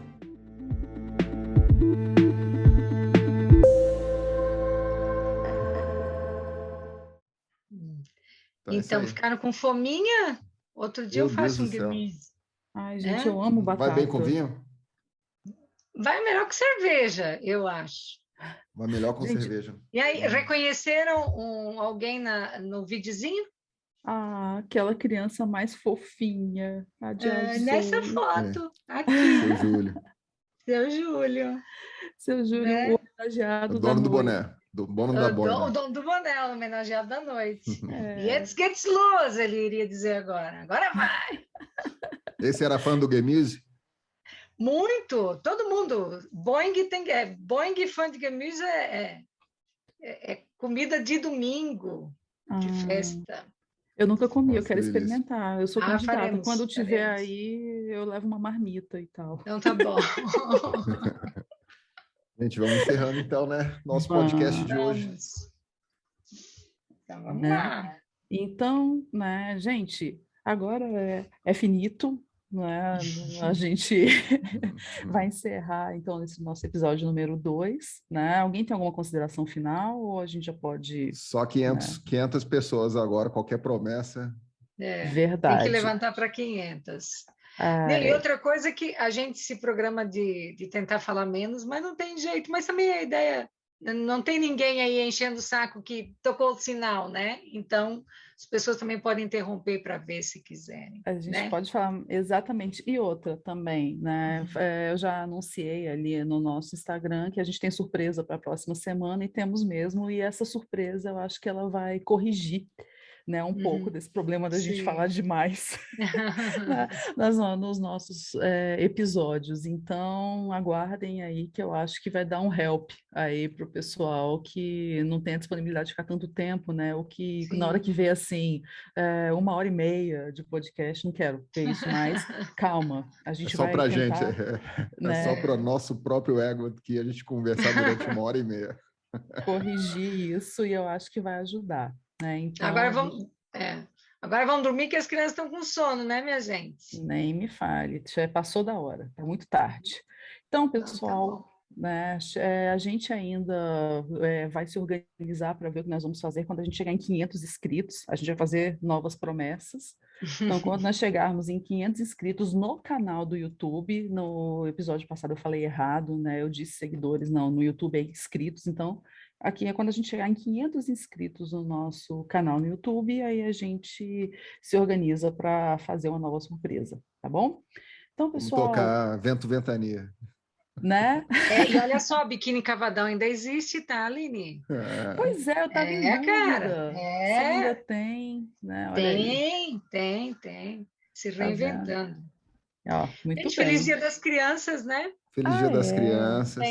Speaker 4: Então, ficaram com fominha? Outro dia eu faço um gemüse.
Speaker 3: Ai, gente, eu amo batata.
Speaker 2: Vai bem com vinho?
Speaker 4: Vai melhor que cerveja, eu acho.
Speaker 2: Vai melhor com cerveja.
Speaker 4: E aí, reconheceram alguém no videozinho?
Speaker 3: Aquela criança mais fofinha.
Speaker 4: Nessa foto, aqui.
Speaker 2: Seu Júlio.
Speaker 4: Seu Júlio.
Speaker 3: Seu Júlio, o homenageado
Speaker 2: o dono
Speaker 3: da
Speaker 2: do
Speaker 3: noite.
Speaker 2: boné. Do dono da boina.
Speaker 4: O dono do boné, o homenageado da noite. Jetzt geht's los, ele iria dizer agora. Agora vai!
Speaker 2: Esse era fã do Gemüse?
Speaker 4: Muito! Todo mundo. Boing fã de Gemüse é comida de domingo, de festa.
Speaker 3: Eu nunca comi, eu quero
Speaker 2: Delícia.
Speaker 3: experimentar. Eu sou candidata.
Speaker 4: Faremos,
Speaker 3: Quando tiver aí, eu levo uma marmita e tal.
Speaker 4: Então tá bom.
Speaker 2: Gente, vamos encerrando então, né? Nosso podcast de hoje.
Speaker 4: Então vamos lá.
Speaker 3: Então, né, gente, agora é finito, né? A gente vai encerrar, então, nesse nosso episódio número 2, né? Alguém tem alguma consideração final ou a gente já pode...
Speaker 2: Só 500 pessoas agora, qualquer promessa.
Speaker 3: Verdade.
Speaker 4: Tem que levantar para 500. E outra coisa que a gente se programa de tentar falar menos, mas não tem jeito. Mas também a ideia, não tem ninguém aí enchendo o saco que tocou o sinal, né? Então, as pessoas também podem interromper para ver se quiserem.
Speaker 3: A gente pode falar exatamente. E outra também, né? Eu já anunciei ali no nosso Instagram que a gente tem surpresa para a próxima semana e temos mesmo. E essa surpresa eu acho que ela vai corrigir, né, um pouco desse problema da gente falar demais nos nossos episódios. Então, aguardem aí que eu acho que vai dar um help aí para o pessoal que não tem a disponibilidade de ficar tanto tempo, né? Ou que na hora que vê assim, 1h30 de podcast, não quero ter isso mais. Calma, a gente vai
Speaker 2: pra
Speaker 3: tentar,
Speaker 2: gente,
Speaker 3: né?
Speaker 2: É só para nosso próprio ego que a gente conversar durante 1h30.
Speaker 3: Corrigir isso e eu acho que vai ajudar. Então,
Speaker 4: agora vamos dormir que as crianças estão com sono, né, minha gente?
Speaker 3: Nem me fale, já passou da hora, está muito tarde. Então, pessoal, né, a gente ainda vai se organizar para ver o que nós vamos fazer quando a gente chegar em 500 inscritos. A gente vai fazer novas promessas. Então, quando nós chegarmos em 500 inscritos no canal do YouTube, no episódio passado eu falei errado, né? Eu disse seguidores, não, no YouTube é inscritos. Então, aqui é quando a gente chegar em 500 inscritos no nosso canal no YouTube, aí a gente se organiza para fazer uma nova surpresa, tá bom? Então, pessoal...
Speaker 2: Vamos tocar Vento Ventania.
Speaker 3: Né?
Speaker 4: E olha só, Biquíni Cavadão ainda existe, tá, Aline?
Speaker 3: Pois eu estava em dúvida.
Speaker 4: Cara,
Speaker 3: Você ainda tem, né? Olha
Speaker 4: tem. Se reinventando.
Speaker 3: Muito
Speaker 4: gente, feliz Dia das Crianças, né?
Speaker 2: Feliz Dia das Crianças.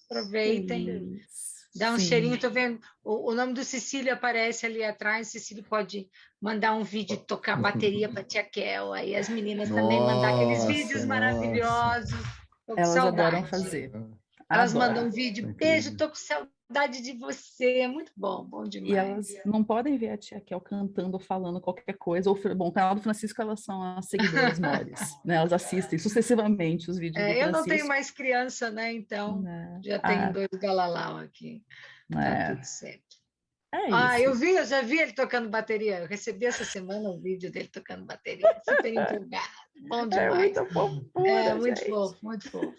Speaker 4: Aproveitem.
Speaker 3: Feliz.
Speaker 4: Dá um cheirinho, tô vendo. O nome do Cecílio aparece ali atrás. Cecílio pode mandar um vídeo, tocar bateria para tia Kel. Aí as meninas também mandar aqueles vídeos maravilhosos.
Speaker 3: Elas adoram fazer.
Speaker 4: Elas
Speaker 3: Adoro.
Speaker 4: mandam um vídeo,
Speaker 2: Incrível.
Speaker 4: beijo, tô com saudade de você. É muito bom
Speaker 3: E
Speaker 4: demais.
Speaker 3: elas não podem ver a tia Kel cantando ou falando qualquer coisa. Bom, o canal do Francisco, elas são as seguidoras maiores, né? Elas assistem sucessivamente os vídeos do
Speaker 4: Eu não tenho
Speaker 3: Francisco.
Speaker 4: mais criança, né? Então,
Speaker 3: Né?
Speaker 4: já tenho 2 galalau aqui. Tá tudo certo.
Speaker 3: É isso.
Speaker 4: Eu já vi ele tocando bateria. Eu recebi essa semana um vídeo dele tocando bateria. Super empolgado. Bom
Speaker 3: É
Speaker 4: demais.
Speaker 3: muita fofura,
Speaker 4: Muito
Speaker 3: gente.
Speaker 4: fofo, muito fofo.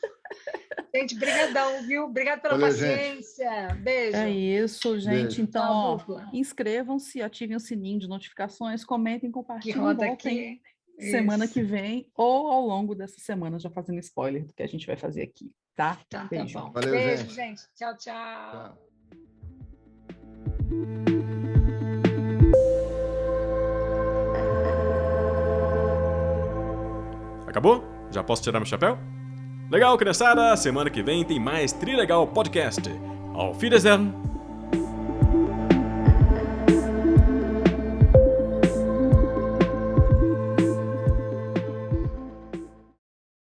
Speaker 4: Gente, brigadão, viu? Obrigado pela
Speaker 2: Valeu, gente.
Speaker 4: paciência. Beijo.
Speaker 3: É isso, gente.
Speaker 2: Beijo.
Speaker 3: Então,
Speaker 4: Tchau,
Speaker 3: ó,
Speaker 4: dupla.
Speaker 3: inscrevam-se, ativem o sininho de notificações, comentem,
Speaker 4: Que
Speaker 3: compartilhem,
Speaker 4: roda
Speaker 3: voltem
Speaker 4: aqui.
Speaker 3: semana
Speaker 4: Isso.
Speaker 3: que vem ou ao longo dessa semana, já fazendo spoiler do que a gente vai fazer aqui, tá?
Speaker 4: Então, tá
Speaker 3: Beijo.
Speaker 4: bom.
Speaker 2: Valeu,
Speaker 4: Beijo,
Speaker 2: gente.
Speaker 4: gente. Tchau, tchau.
Speaker 2: Tchau.
Speaker 1: Acabou? Já posso tirar meu chapéu? Legal, criançada! Semana que vem tem mais Trilegal Podcast. Auf Wiedersehen!